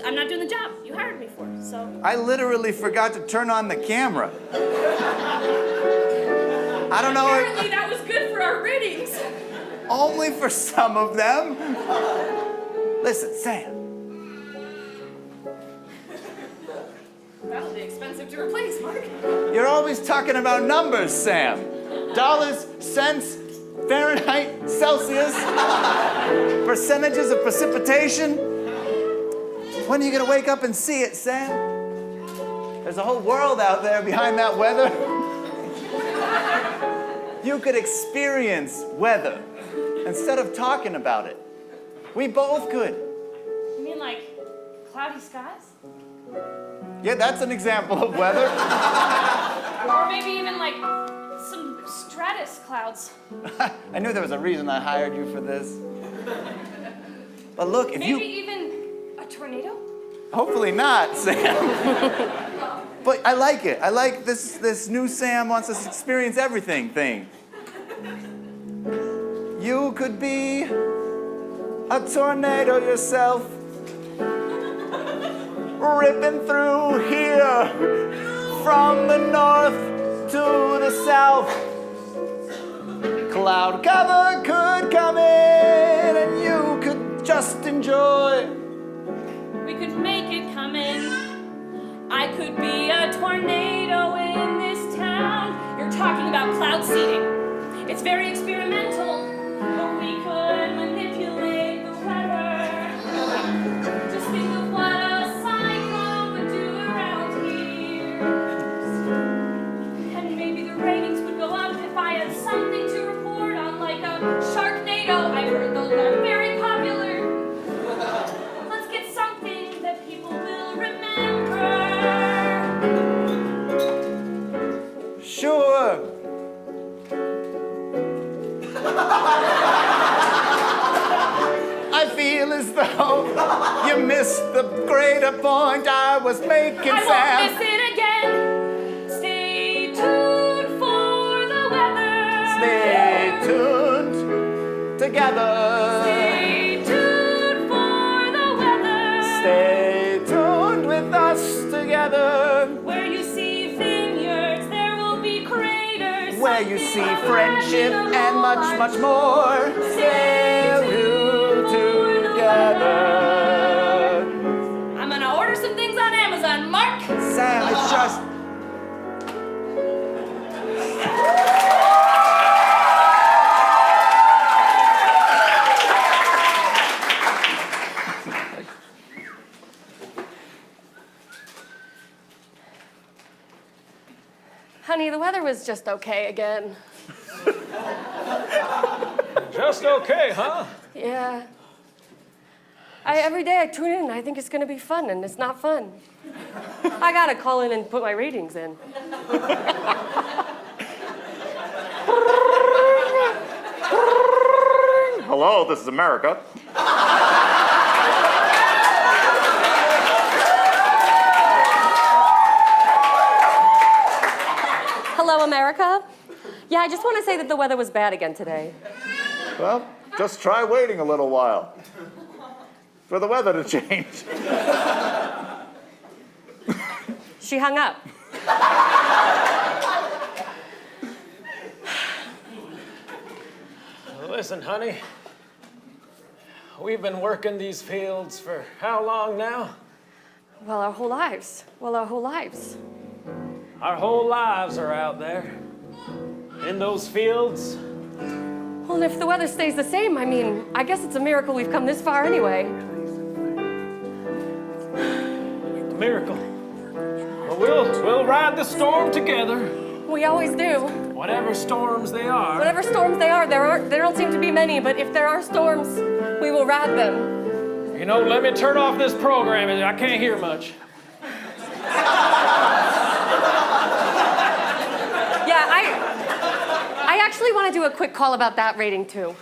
I'm not doing the job you hired me for, so. I literally forgot to turn on the camera. I don't know. Apparently that was good for our ratings. Only for some of them. Listen, Sam. That'll be expensive to replace, Mark. You're always talking about numbers, Sam. Dollars, cents, Fahrenheit, Celsius, percentages of precipitation. When are you gonna wake up and see it, Sam? There's a whole world out there behind that weather. You could experience weather instead of talking about it. We both could. You mean like cloudy skies? Yeah, that's an example of weather. Or maybe even like some stratus clouds. I knew there was a reason I hired you for this. But look, if Maybe even a tornado? Hopefully not, Sam. But I like it. I like this new Sam wants us to experience everything thing. You could be a tornado yourself, ripping through here from the north to the south. Cloud cover could come in and you could just enjoy. We could make it come in. I could be a tornado in this town. You're talking about cloud seeding. It's very experimental, but we could manipulate the weather. Just think of what a cyclone would do around here. And maybe the ratings would go up if I had something to report on, like a Sharknado. I've heard those are very popular. Let's get something that people will remember. Sure. I feel as though you missed the greater point I was making, I Sam. won't miss it again. Stay tuned for the weather. Stay tuned together. Stay tuned for the weather. Stay tuned with us together. Where you see vineyards, there will be craters. Where you see friendship and much, much more. Stay tuned together. I'm gonna order some things on Amazon, Mark. Sam, it's just. Honey, the weather was just okay again. Just okay, huh? Yeah. Every day I tune in and I think it's gonna be fun, and it's not fun. I gotta call in and put my ratings in. Hello, this is America. Hello, America. Yeah, I just want to say that the weather was bad again today. Well, just try waiting a little while for the weather to change. She hung up. Listen, honey. We've been working these fields for how long now? Well, our whole lives. Our whole lives are out there. In those fields. Well, and if the weather stays the same, I mean, I guess it's a miracle we've come this far anyway. Miracle. Well, we'll ride the storm together. We always do. Whatever storms they are. Whatever storms they are, there don't seem to be many, but if there are storms, we will ride them. You know, let me turn off this program. I can't hear much. Yeah, I actually want to do a quick call about that rating too.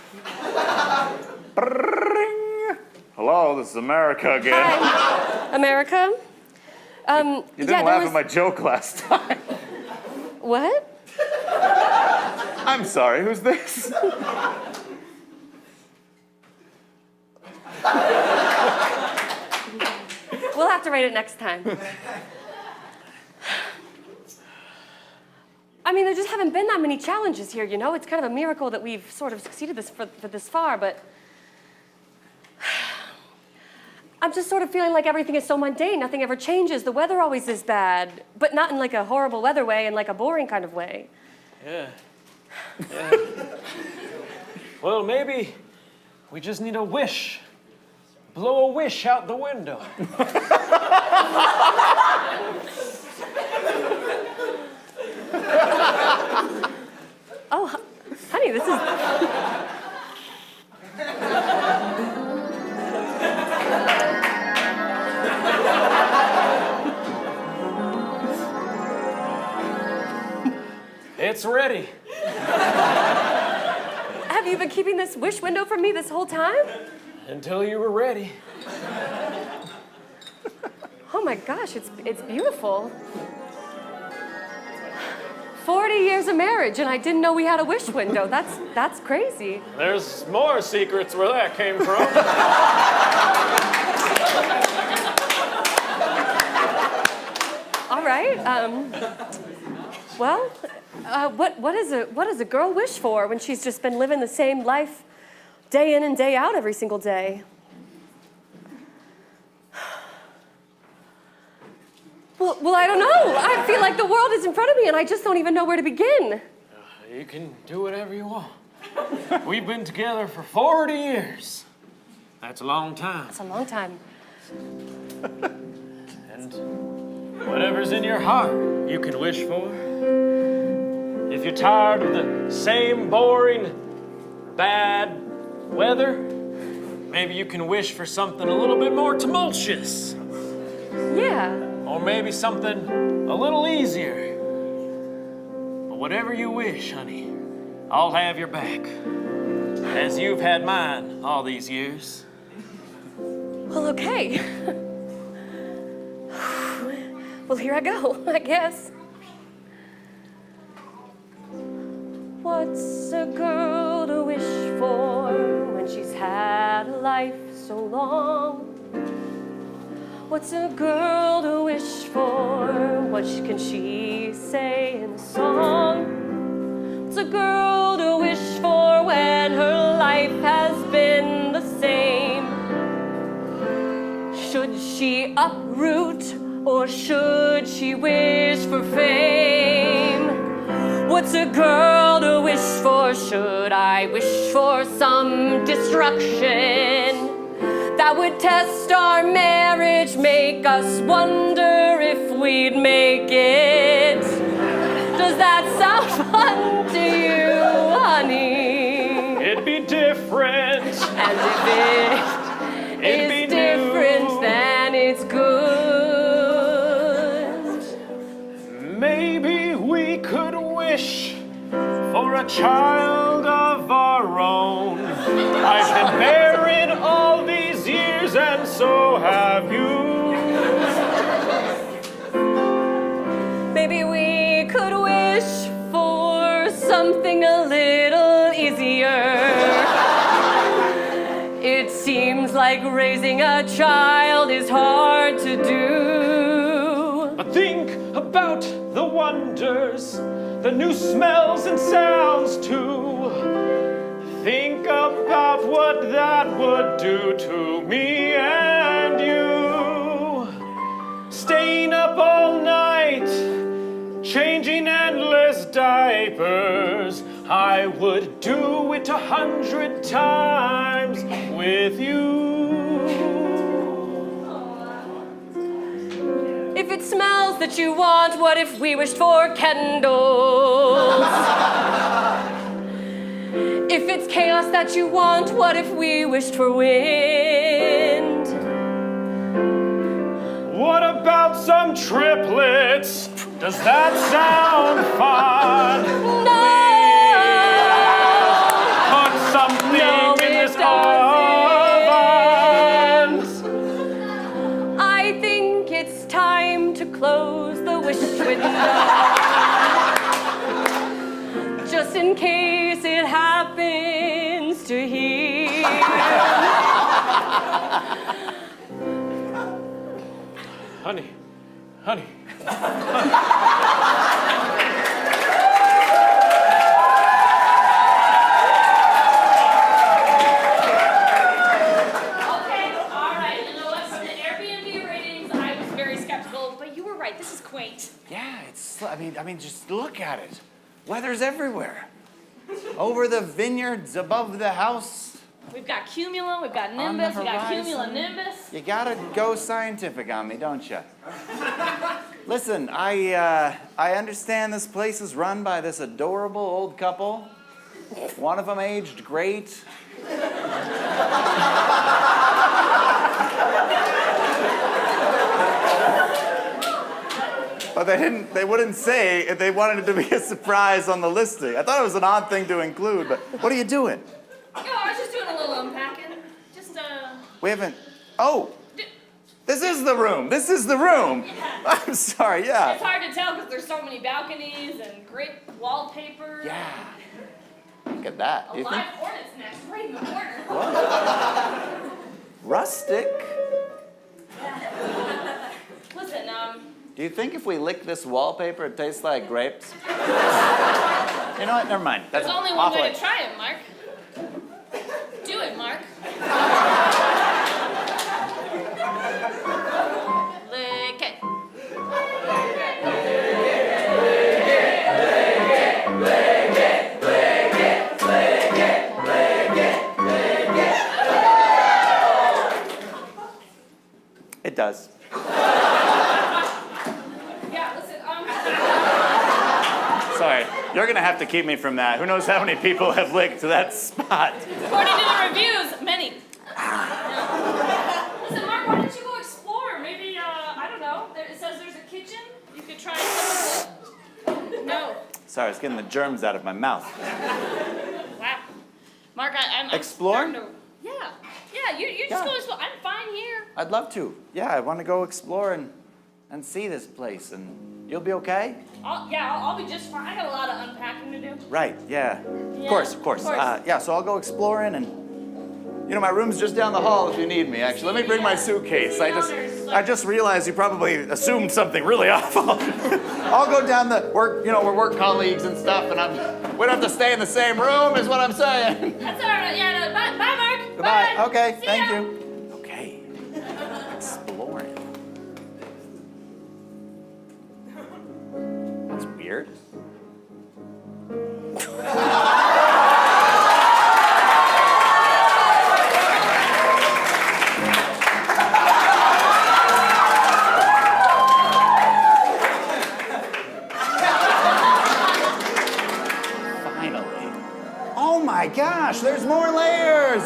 Hello, this is America again. Hi, America. You didn't laugh at my joke last time. What? I'm sorry, who's this? We'll have to rate it next time. I mean, there just haven't been that many challenges here, you know? It's kind of a miracle that we've sort of succeeded for this far, but I'm just sort of feeling like everything is so mundane. Nothing ever changes. The weather always is bad, but not in like a horrible weather way, in like a boring kind of way. Yeah. Well, maybe we just need a wish. Blow a wish out the window. Oh, honey, this is... It's ready. Have you been keeping this wish window from me this whole time? Until you were ready. Oh my gosh, it's beautiful. 40 years of marriage, and I didn't know we had a wish window. That's crazy. There's more secrets where that came from. All right. Well, what does a girl wish for when she's just been living the same life day in and day out every single day? Well, I don't know. I feel like the world is in front of me, and I just don't even know where to begin. You can do whatever you want. We've been together for 40 years. That's a long time. It's a long time. And whatever's in your heart, you can wish for. If you're tired of the same boring, bad weather, maybe you can wish for something a little bit more tumultuous. Yeah. Or maybe something a little easier. But whatever you wish, honey, I'll have your back. As you've had mine all these years. Well, okay. Well, here I go, I guess. What's a girl to wish for when she's had a life so long? What's a girl to wish for? What can she say in a song? What's a girl to wish for when her life has been the same? Should she uproot or should she wish for fame? What's a girl to wish for? Should I wish for some destruction that would test our marriage, make us wonder if we'd make it? Does that sound fun to you, honey? It'd be different. And if it is different, then it's good. Maybe we could wish for a child of our own. I've been married all these years, and so have you. Maybe we could wish for something a little easier. It seems like raising a child is hard to do. But think about the wonders, the new smells and sounds too. Think about what that would do to me and you. Staying up all night, changing endless diapers. I would do it 100 times with you. If it smells that you want, what if we wished for candles? If it's chaos that you want, what if we wished for wind? some triplets. Does that sound fun? No! Put something No, in it this oven. I think it's time to close the wish window. Just in case it happens to hear. Honey, honey. Okay, all right. You know what? From the Airbnb ratings, I was very skeptical, but you were right. This is quaint. Yeah, it's, I mean, just look at it. Weather's everywhere. Over the vineyards, above the house. We've got cumulum, we've got On the nimbus, we got horizon. cumulonimbus. You gotta go scientific on me, don't you? Listen, I understand this place is run by this adorable old couple. One of them aged great. But they wouldn't say if they wanted it to be a surprise on the listing. I thought it was an odd thing to include, but what are you doing? Oh, I was just doing a little unpacking. Just, We haven't, oh, this is the room. This is the room. Yeah. I'm sorry, yeah. It's hard to tell because there's so many balconies and great wallpaper. Yeah. Look at that. A Do you live think hornet's nest right in the corner. rustic? Listen, Do you think if we lick this wallpaper, it tastes like grapes? You know what? Never mind. there's That's only one awful. way to try it, Mark. Do it, Mark. Lick it. It does. Yeah, listen, Sorry. You're gonna have to keep me from that. Who knows how many people have licked that spot? according to the reviews, many. Listen, Mark, why don't you go explore? Maybe, I don't know. It says there's a kitchen. You could try some of the... No. Sorry, it's getting the germs out of my mouth. Wow. Mark, I'm Explore? starting to- Yeah. Yeah, you just Yeah. go explore. I'm fine here. I'd love to. Yeah, I want to go explore and see this place. And you'll be okay? I'll be just fine. I got a lot of unpacking to do. Right, yeah. Yeah, Of course, of course. of course. Yeah, so I'll go exploring and, you know, my room's just down the hall if you need me, actually. Let me bring my suitcase. I just realized you probably assumed something really awful. I'll go down the work, you know, we're work colleagues and stuff, and we don't have to stay in the same room, is what I'm saying. That's all right. Yeah, no, bye, Mark. Goodbye. Bye. Okay, See thank ya. you. Okay. Exploring. That's weird. Finally. Oh my gosh, there's more layers.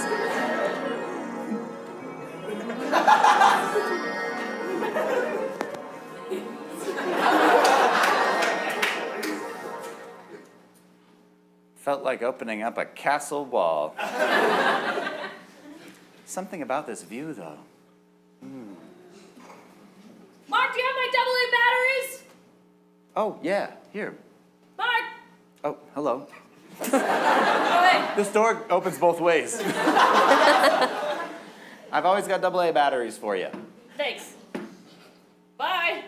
Felt like opening up a castle wall. Something about this view, though. Mark, do you have my AA batteries? Oh, yeah, here. Mark. Oh, hello. Oh, wait. This door opens both ways. I've always got AA batteries for you. Thanks. Bye.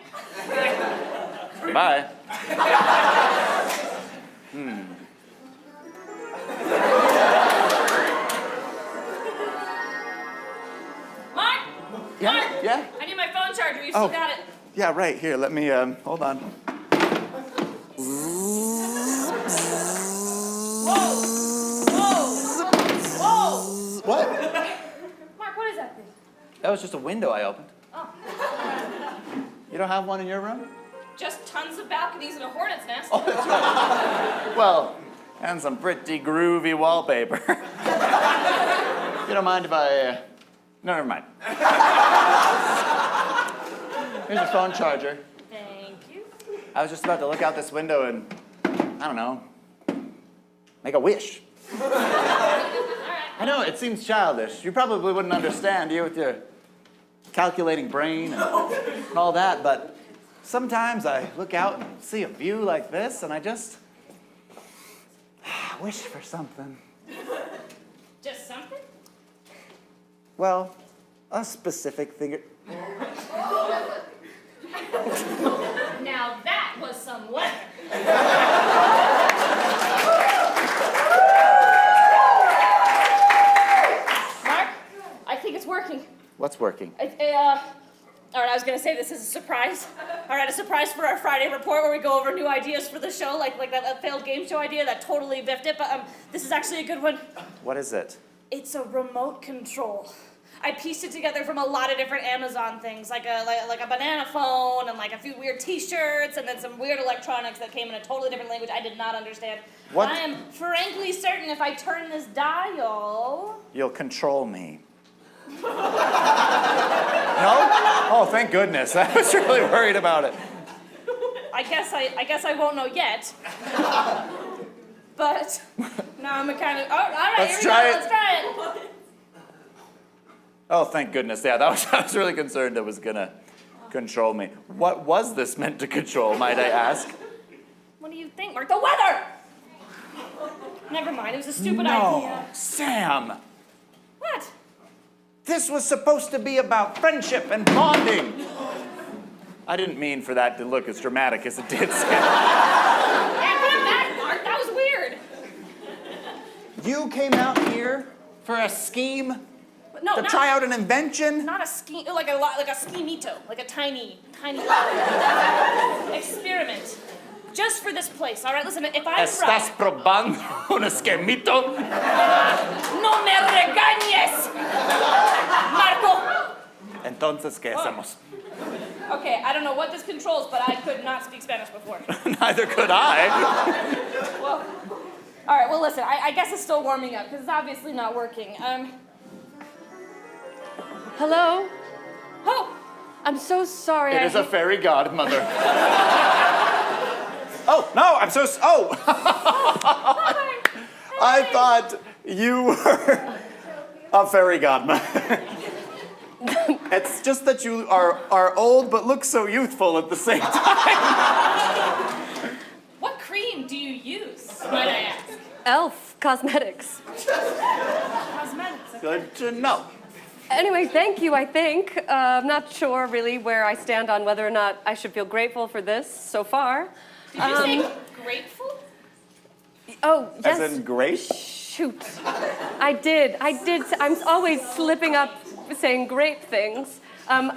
Bye. Mark. Yeah, Mark. yeah. I need my phone charger. You Oh. still got it. Yeah, right, here, let me, hold on. Whoa. What? Mark, what is that thing? That was just a window I opened. Oh. You don't have one in your room? Just tons of balconies and a hornet's nest. Oh, that's right. Well, and some pretty groovy wallpaper. You don't mind if I... No, never mind. Here's your phone charger. Thank you. I was just about to look out this window and, I don't know, make a wish. I know, it seems childish. You probably wouldn't understand, you with your calculating brain and all that, but sometimes I look out and see a view like this, and I just wish for something. Just something? Well, a specific thing. Now that was some weather. Mark, I think it's working. What's working? All right, I was gonna say this is a surprise. All right, a surprise for our Friday report where we go over new ideas for the show, like that failed game show idea that totally biffed it. But this is actually a good one. What is it? It's a remote control. I pieced it together from a lot of different Amazon things, like a banana phone and like a few weird T-shirts and then some weird electronics that came in a totally different language I did not understand. What? I am frankly certain if I turn this dial. You'll control me. No? Oh, thank goodness. I was really worried about it. I guess I won't know yet. But now I'm kind of. Oh, all right, Let's here we try go. it. Let's try it. Oh, thank goodness. Yeah, I was really concerned it was gonna control me. What was this meant to control, might I ask? What do you think, Mark? The weather. Never mind. It was a stupid idea. Sam. What? This was supposed to be about friendship and bonding. I didn't mean for that to look as dramatic as it did, Sam. Yeah, put it back, Mark. That was weird. You came out here for a scheme? No, To not, try out an invention? not a scheme, like a schemito, like a tiny experiment. Just for this place, all right? Listen, if I'm ¿Estás right... probando un esquemito? No me regañes, Marco. Entonces, ¿qué hacemos? Okay, I don't know what this controls, but I could not speak Spanish before. Neither could I. Well, all right, well, listen, I guess it's still warming up, because it's obviously not working. Hello? Oh, I'm so sorry. It is a fairy godmother. Oh, no, I'm so... I thought you were a fairy godmother. It's just that you are old but look so youthful at the same time. what cream do you use, might I ask? Elf Cosmetics. Cosmetics. Good to know. Anyway, thank you, I think. I'm not sure really where I stand on whether or not I should feel grateful for this so far. Did you say grateful? Oh, yes. As in great? Shoot. I did. I'm always slipping up saying great things.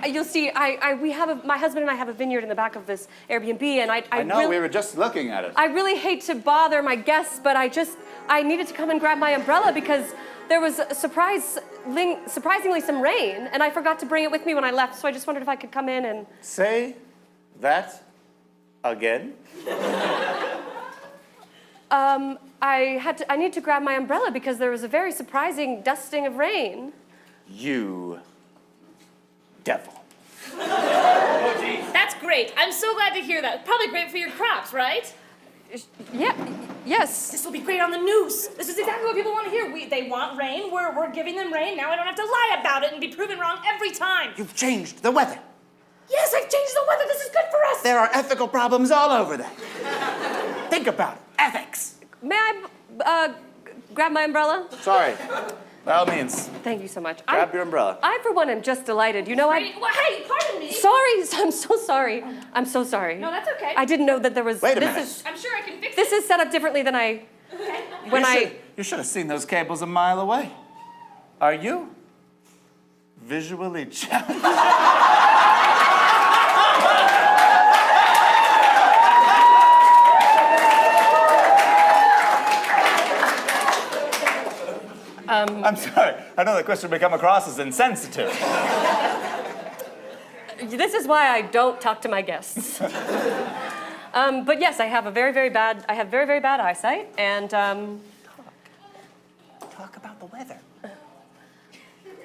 You'll see, my husband and I have a vineyard in the back of this Airbnb, and I know, we were just looking at it. I really hate to bother my guests, but I needed to come and grab my umbrella because there was surprisingly some rain, and I forgot to bring it with me when I left, so I just wondered if I could come in and... Say that again? I need to grab my umbrella because there was a very surprising dusting of rain. You devil. That's great. I'm so glad to hear that. Probably great for your crops, right? Yeah, yes. This will be great on the news. This is exactly what people want to hear. They want rain. We're giving them rain. Now I don't have to lie about it and be proven wrong every time. You've changed the weather. Yes, I've changed the weather. This is good for us. There are ethical problems all over that. Think about it. Ethics. May I grab my umbrella? Sorry. By all means, Thank you so much. grab your umbrella. I, for one, am just delighted. You know, Well, hey, pardon me. Sorry, I'm so sorry. I'm so sorry. No, that's okay. I didn't know that there was... Wait a this minute. Is, I'm sure I can fix this it. is set up differently than I... When You should have seen those cables a mile away. Are you visually challenged? I'm sorry. I know that question may come across as insensitive. This is why I don't talk to my guests. But yes, I have very, very bad eyesight, and Talk about the weather.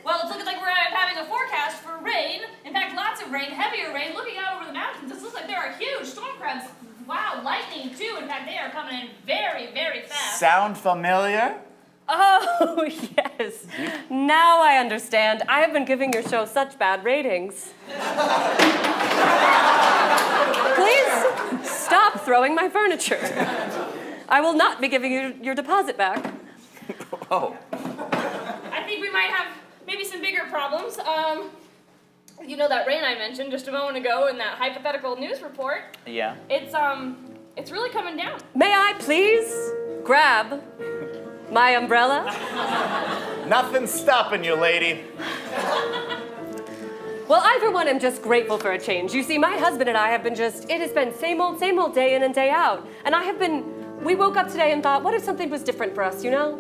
Well, it's looking like we're having a forecast for rain. In fact, lots of rain, heavier rain. Looking out over the mountains, it looks like there are huge storm clouds. Wow, lightning too. In fact, they are coming in very, very fast. Sound familiar? Oh, yes. Now I understand. I have been giving your show such bad ratings. Please stop throwing my furniture. I will not be giving you your deposit back. Oh. I think we might have maybe some bigger problems. You know that rain I mentioned just a moment ago in that hypothetical news report? Yeah. It's really coming down. May I please grab my umbrella? Nothing's stopping you, lady. Well, I, for one, am just grateful for a change. You see, my husband and I have been it has been same old day in and day out. And we woke up today and thought, what if something was different for us, you know?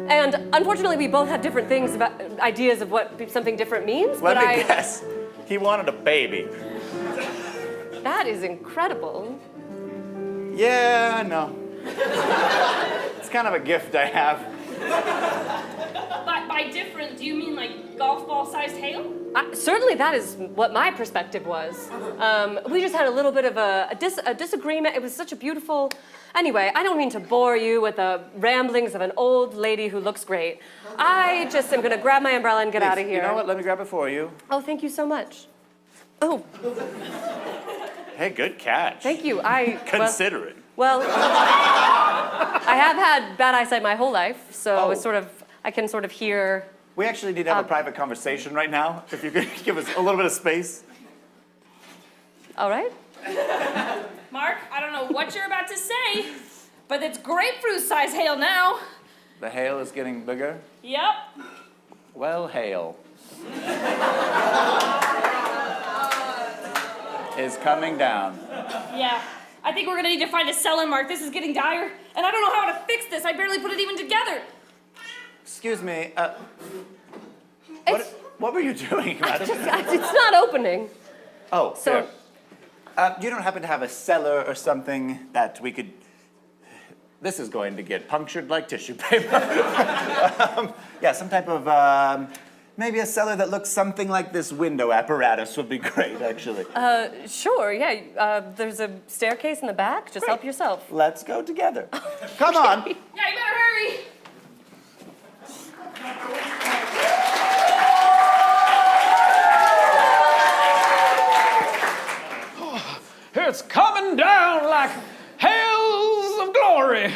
And unfortunately, we both have different ideas of what something different means. Let me guess. He wanted a baby. That is incredible. Yeah, I know. It's kind of a gift I have. By different, do you mean like golf ball sized hail? Certainly that is what my perspective was. We just had a little bit of a disagreement. It was such a beautiful... Anyway, I don't mean to bore you with the ramblings of an old lady who looks great. I just am going to grab my umbrella and get out of here. You know what? Let me grab it for you. Oh, thank you so much. Oh, Hey, good catch. thank you. Consider it. Well, I have had bad eyesight my whole life, so it's I can sort of hear... We actually need to have a private conversation right now, if you could give us a little bit of space. All right. Mark, I don't know what you're about to say, but it's grapefruit sized hail now. The hail is getting bigger. Yep. Well, hail is coming down. Yeah. I think we're gonna need to find a cellar, Mark. This is getting dire, and I don't know how to fix this. I barely put it even together. Excuse me, what were you doing, madam? It's not opening. Oh, So- fair. You don't happen to have a cellar or something that we could... This is going to get punctured like tissue paper. Yeah, some type of, maybe a cellar that looks something like this window apparatus would be great, actually. Sure, yeah. There's a staircase in the back. Just help yourself. Let's go together. Come on. Yeah, you better hurry. It's coming down like hails of glory.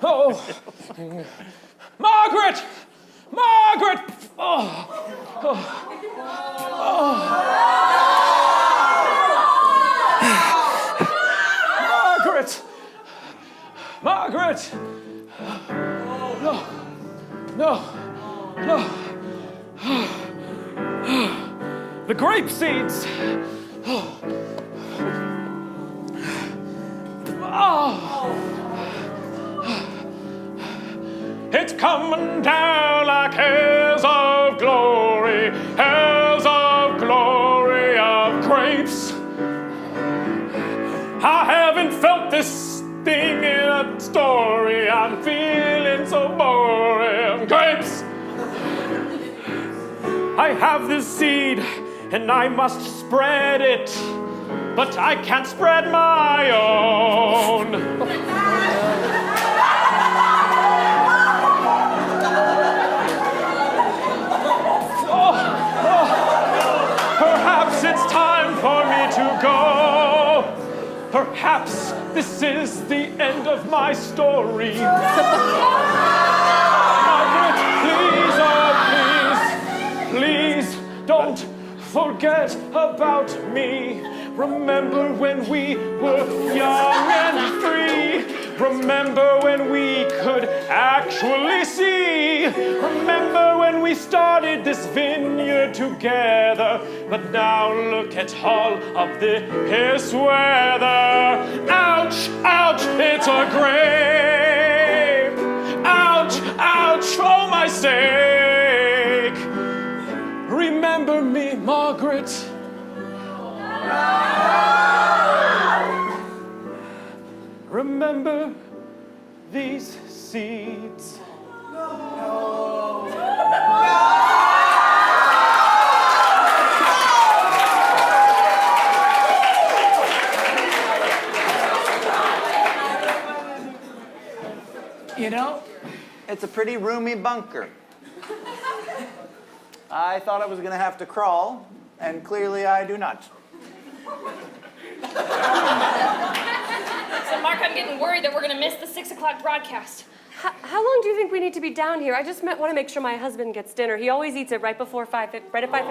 Oh, Margaret! Margaret! Margaret! Margaret! No. The grape seeds. It's coming down like hails of glory of grapes. I haven't felt this thing in a story. I'm feeling so boring. Grapes! I have this seed and I must spread it, but I can't spread my own. Perhaps it's time for me to go. Perhaps this is the end of my story. Margaret, please, oh please, don't forget about me. Remember when we were young and free. Remember when we could actually see. Remember when we started this vineyard together. But now look at all of this weather. Ouch, ouch, it's a grape. Ouch, ouch, for my sake. Remember me, Margaret. Remember these seeds. You know, it's a pretty roomy bunker. I thought I was going to have to crawl, and clearly I do not. So, Mark, I'm getting worried that we're going to miss the 6 o'clock broadcast. How long do you think we need to be down here? I just want to make sure my husband gets dinner. He always eats it right before right at 5:15, right before.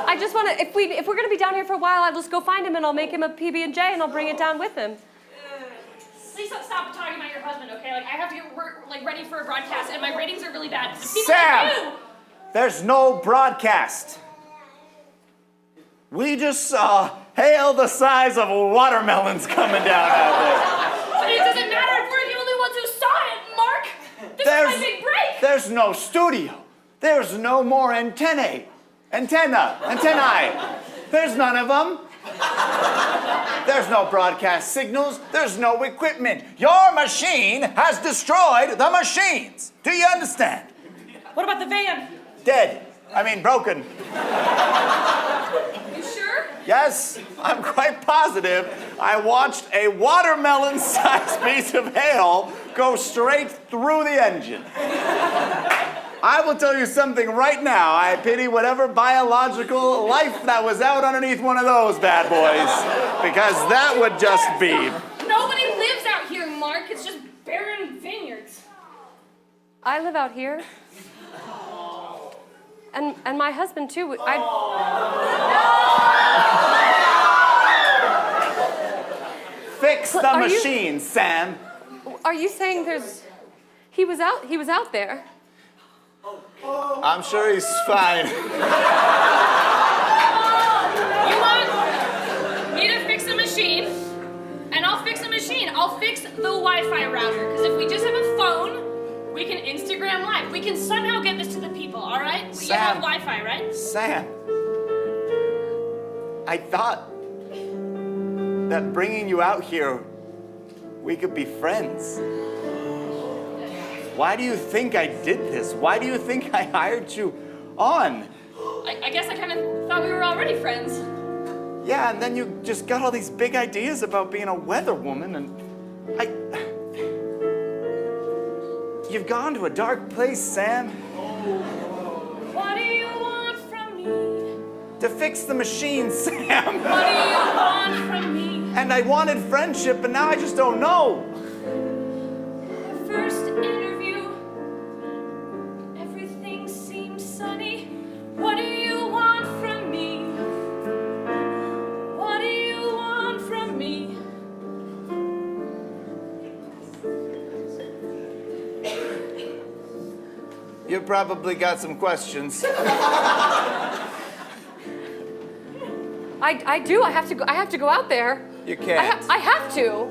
I just want to, if we're going to be down here for a while, I'll just go find him and I'll make him a PB&J and I'll bring it down with him. Please don't stop talking about your husband, okay? Like, I have to get ready for a broadcast, and my ratings are really bad. So people Sam! like you. There's no broadcast. We just saw hail the size of watermelons coming down out there. But it doesn't matter if we're the only ones who saw it, Mark. This is my big break. There's no studio. There's no more antennae. Antennae. There's none of them. There's no broadcast signals. There's no equipment. Your machine has destroyed the machines. Do you understand? What about the van? Dead. I mean, broken. You sure? Yes, I'm quite positive. I watched a watermelon-sized piece of hail go straight through the engine. I will tell you something right now. I pity whatever biological life that was out underneath one of those bad boys, because that would just be... Nobody lives out here, Mark. It's just barren vineyards. I live out here. And my husband too. Fix the machine, Sam. Are you saying he was out there? I'm sure he's fine. You want me to fix the machine, and I'll fix the machine. I'll fix the Wi-Fi router, because if we just have a phone, we can Instagram Live. We can somehow get this to the people, all right? You have Wi-Fi, right? Sam, I thought that bringing you out here, we could be friends. Why do you think I did this? Why do you think I hired you on? I guess I kind of thought we were already friends. Yeah, and then you just got all these big ideas about being a weather woman, and you've gone to a dark place, Sam. What do you want from me? To fix the machine, Sam. What do you want from me? And I wanted friendship, but now I just don't know. The first interview, everything seemed sunny. What do you want from me? What do you want from me? You probably got some questions. I do. I have to go out there. You can't. I have to.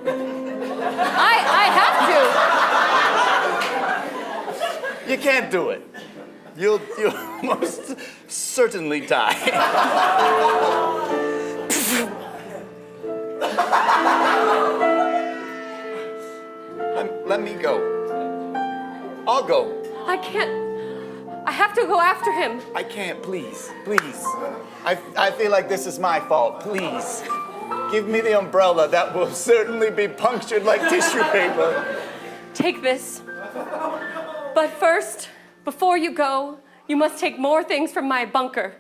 I have You can't do it. You'll most certainly die. Let me go. I'll go. to. I can't. I have to go after him. I can't, please. I feel like this is my fault. Please. Give me the umbrella. That will certainly be punctured like tissue paper. Take this. But first, before you go, you must take more things from my bunker.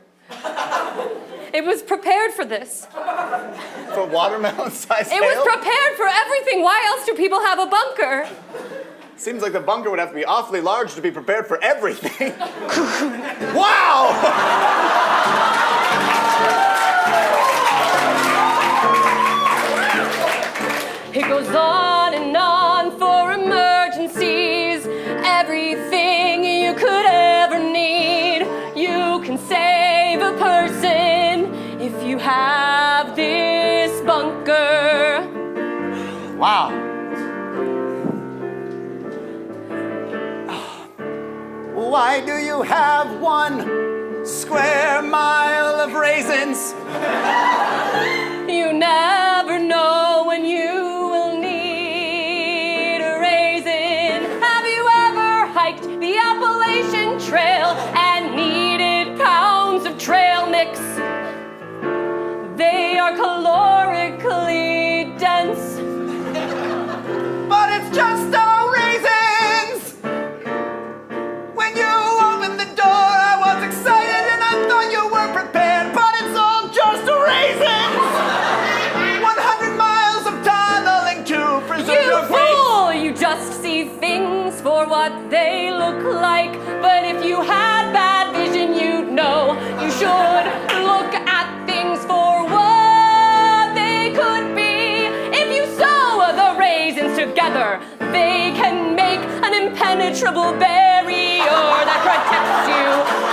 It was prepared for this. For watermelon-sized hail? It was prepared for everything. Why else do people have a bunker? Seems like the bunker would have to be awfully large to be prepared for everything. Wow! It goes on and on for emergencies. Everything you could ever need. You can save a person if you have this bunker. Wow. Why do you have 1 square mile of raisins? You never know when you will need a raisin. Have you ever hiked the Appalachian Trail and needed pounds of trail mix? They are calorically dense. impenetrable barrier that protects you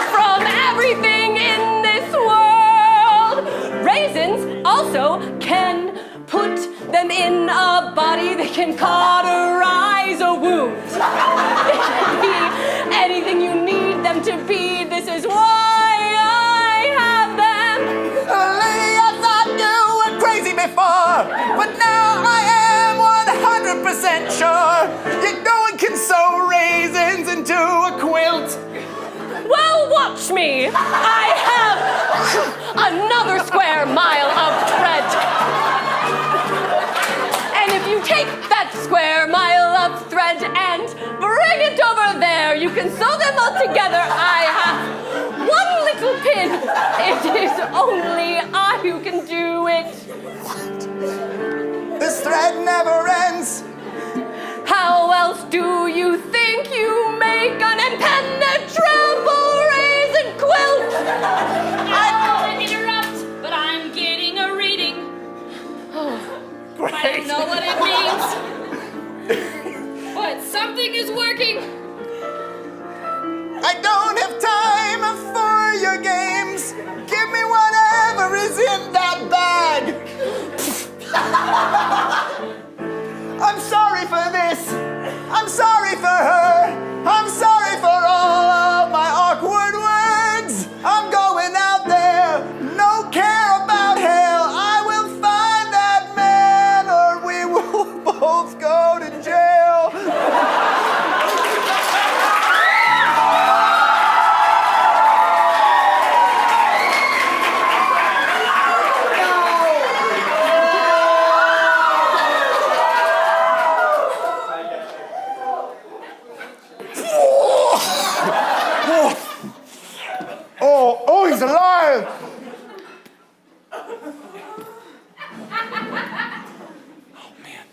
from everything in this world. Raisins also can put them in a body that can cauterize a wound. They can be anything you need them to be. This is why I have them. I thought you were crazy before, but now I am 100% sure. No one can sew raisins into a quilt. Well, watch me. I have another square mile of thread. And if you take that square mile of thread and bring it over there, you can sew them all together. I have one little pin. It is only I who can do it. This thread never ends. How else do you think you make an impenetrable raisin quilt? I don't want to interrupt, but I'm getting a reading. I don't know what it means, but something is working. I don't have time for your games. Give me whatever is in that bag. I'm sorry for this. I'm sorry for her. I'm sorry for all of my awkward words. I'm going out there. No care about hell. I will find that man or we will both go to jail. Oh, he's alive! Oh, man.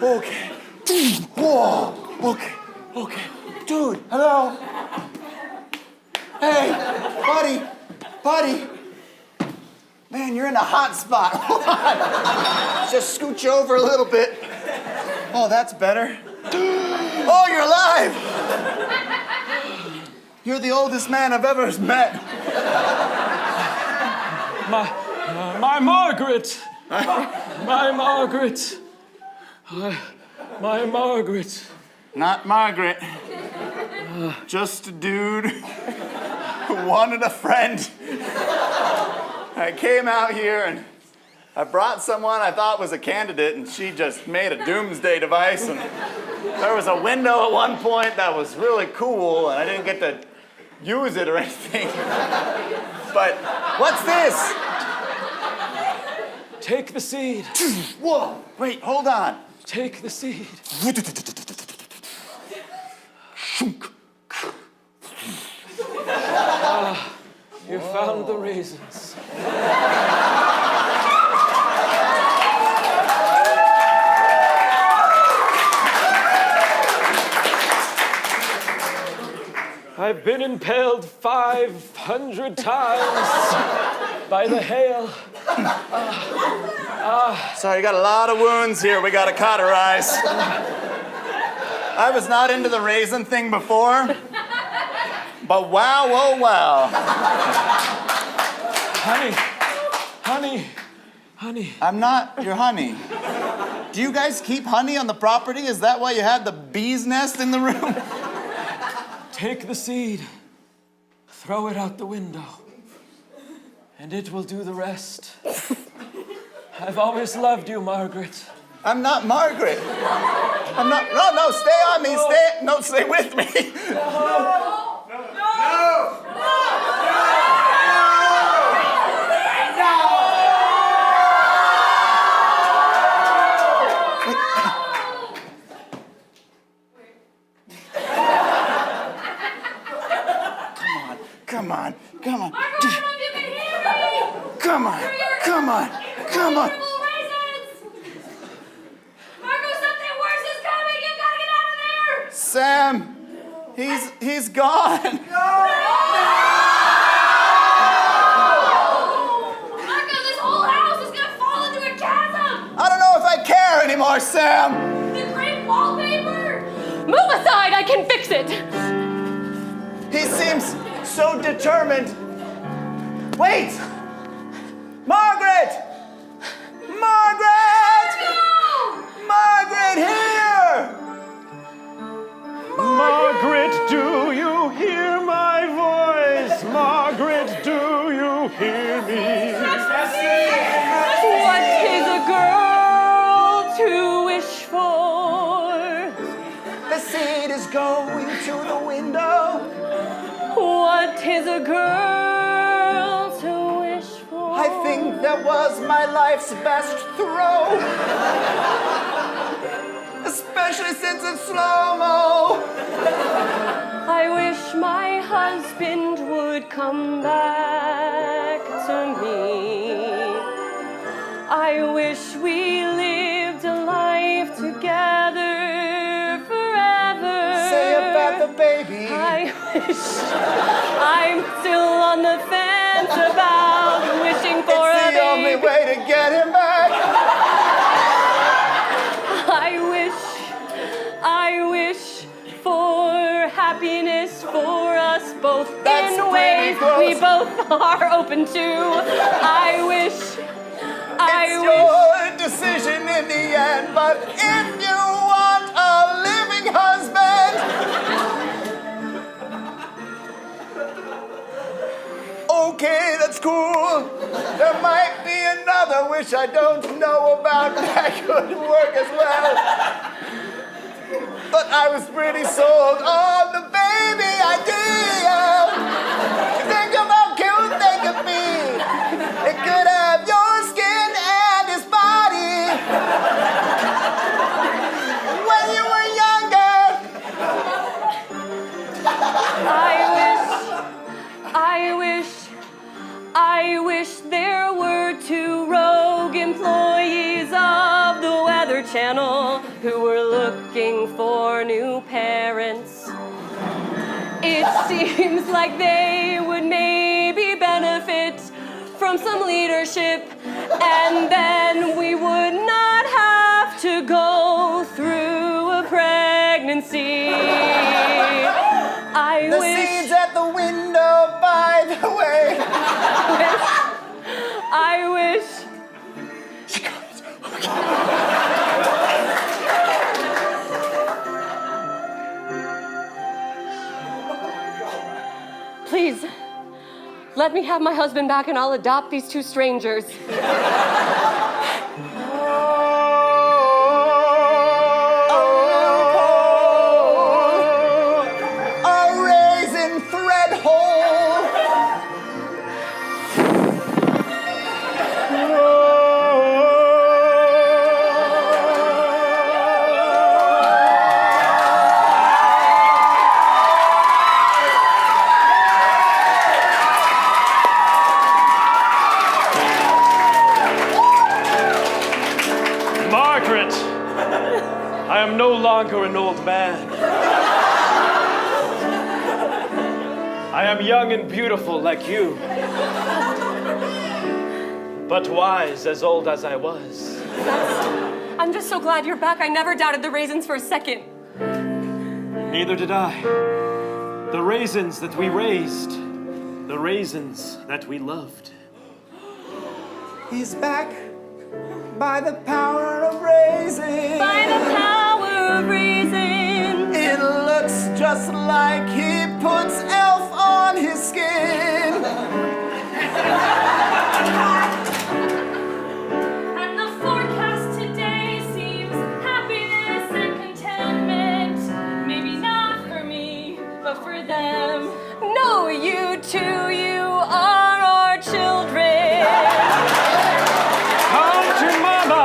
Okay. Whoa, okay. Dude, hello? Hey, buddy. Man, you're in a hot spot. Hold on. Just scooch over a little bit. Oh, that's better. Oh, you're alive! You're the oldest man I've ever met. My Margaret! My Margaret! My Margaret! Not Margaret. Just a dude who wanted a friend. I came out here and I brought someone I thought was a candidate, and she just made a doomsday device. And there was a window at one point that was really cool, and I didn't get to use it or anything. But what's this? Take the seed. Whoa, wait, hold on. Take the seed. You found the raisins. I've been impaled 500 times by the hail. Sorry, you got a lot of wounds here we gotta cauterize. I was not into the raisin thing before, but wow, oh wow. Honey. I'm not your honey. Do you guys keep honey on the property? Is that why you had the bee's nest in the room? Take the seed, throw it out the window, and it will do the rest. I've always loved you, Margaret. I'm not Margaret. I'm not, no, stay on me, stay with me. Come on. Marco, I don't know if you can hear me! Come on. Incredible raisins! Marco, something worse is coming! You gotta get out of there! Sam, he's gone. Marco, this whole house is gonna fall into a chasm! I don't know if I care. anymore, Sam. The great wallpaper! Move aside, I can fix it. He seems so determined. Wait! Margaret! Margaret! Margaret, here! Margaret, do you hear my voice? Margaret, do you hear me? What is a girl to wish for? The seed is going to the window. What is a girl to wish for? I think that was my life's best throw. Especially since it's slow-mo. I wish my husband would come back to me. I wish we lived a life together forever. Say about the baby. I wish I'm still on the fence about wishing for It's a the only baby. way to get him back. I wish for happiness for us both That's in ways pretty we close. both are open to. I wish. It's your decision in the end, but if you want a living husband, okay, that's cool. There might be another wish I don't know about that could work as well. But I was pretty sold on the baby idea. Think of how cute they could be. It could have your skin and his body. When you were younger. I wish there were 2 rogue employees of the Weather Channel who were looking for new parents. It seems like they would maybe benefit from some leadership, and then we would not have to go through a pregnancy. I The wish. seeds at the window, by the way. I wish. Please, let me have my husband back and I'll adopt these 2 strangers. A raisin thread hole. Margaret, I am no longer an old man. I am young and beautiful like you, but wise as old as I was. I'm just so glad you're back. I never doubted the raisins for a second. Neither did I. The raisins that we raised, the raisins that we loved. He's back by the power of raisin. By the power of reason. It looks just like he puts elf on his skin. And the forecast today seems happiness and contentment. Maybe not for me, but for them. No, you 2, you are our children. Come to Mama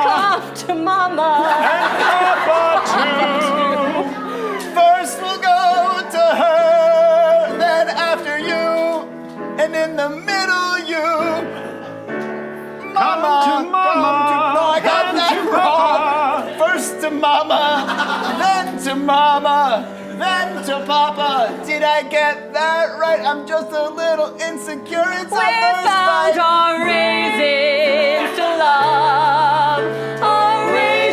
Come to Mama. and Papa too. First we'll go to her, then after you, and in the middle you. Mama, Come to Mama, no, I got then that to wrong. Papa. First to Mama, then to Mama, then to Papa. Did I get that right? I'm just a little insecure. It's We our first found fight. our raisins to love. Our raisins.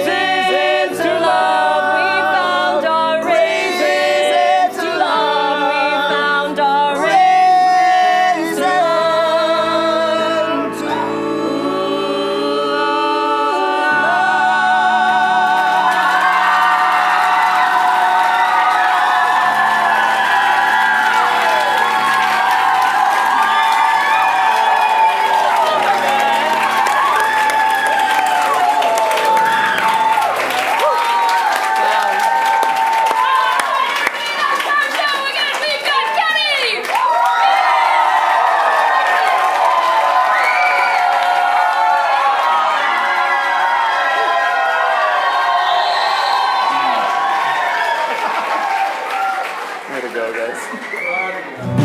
guys.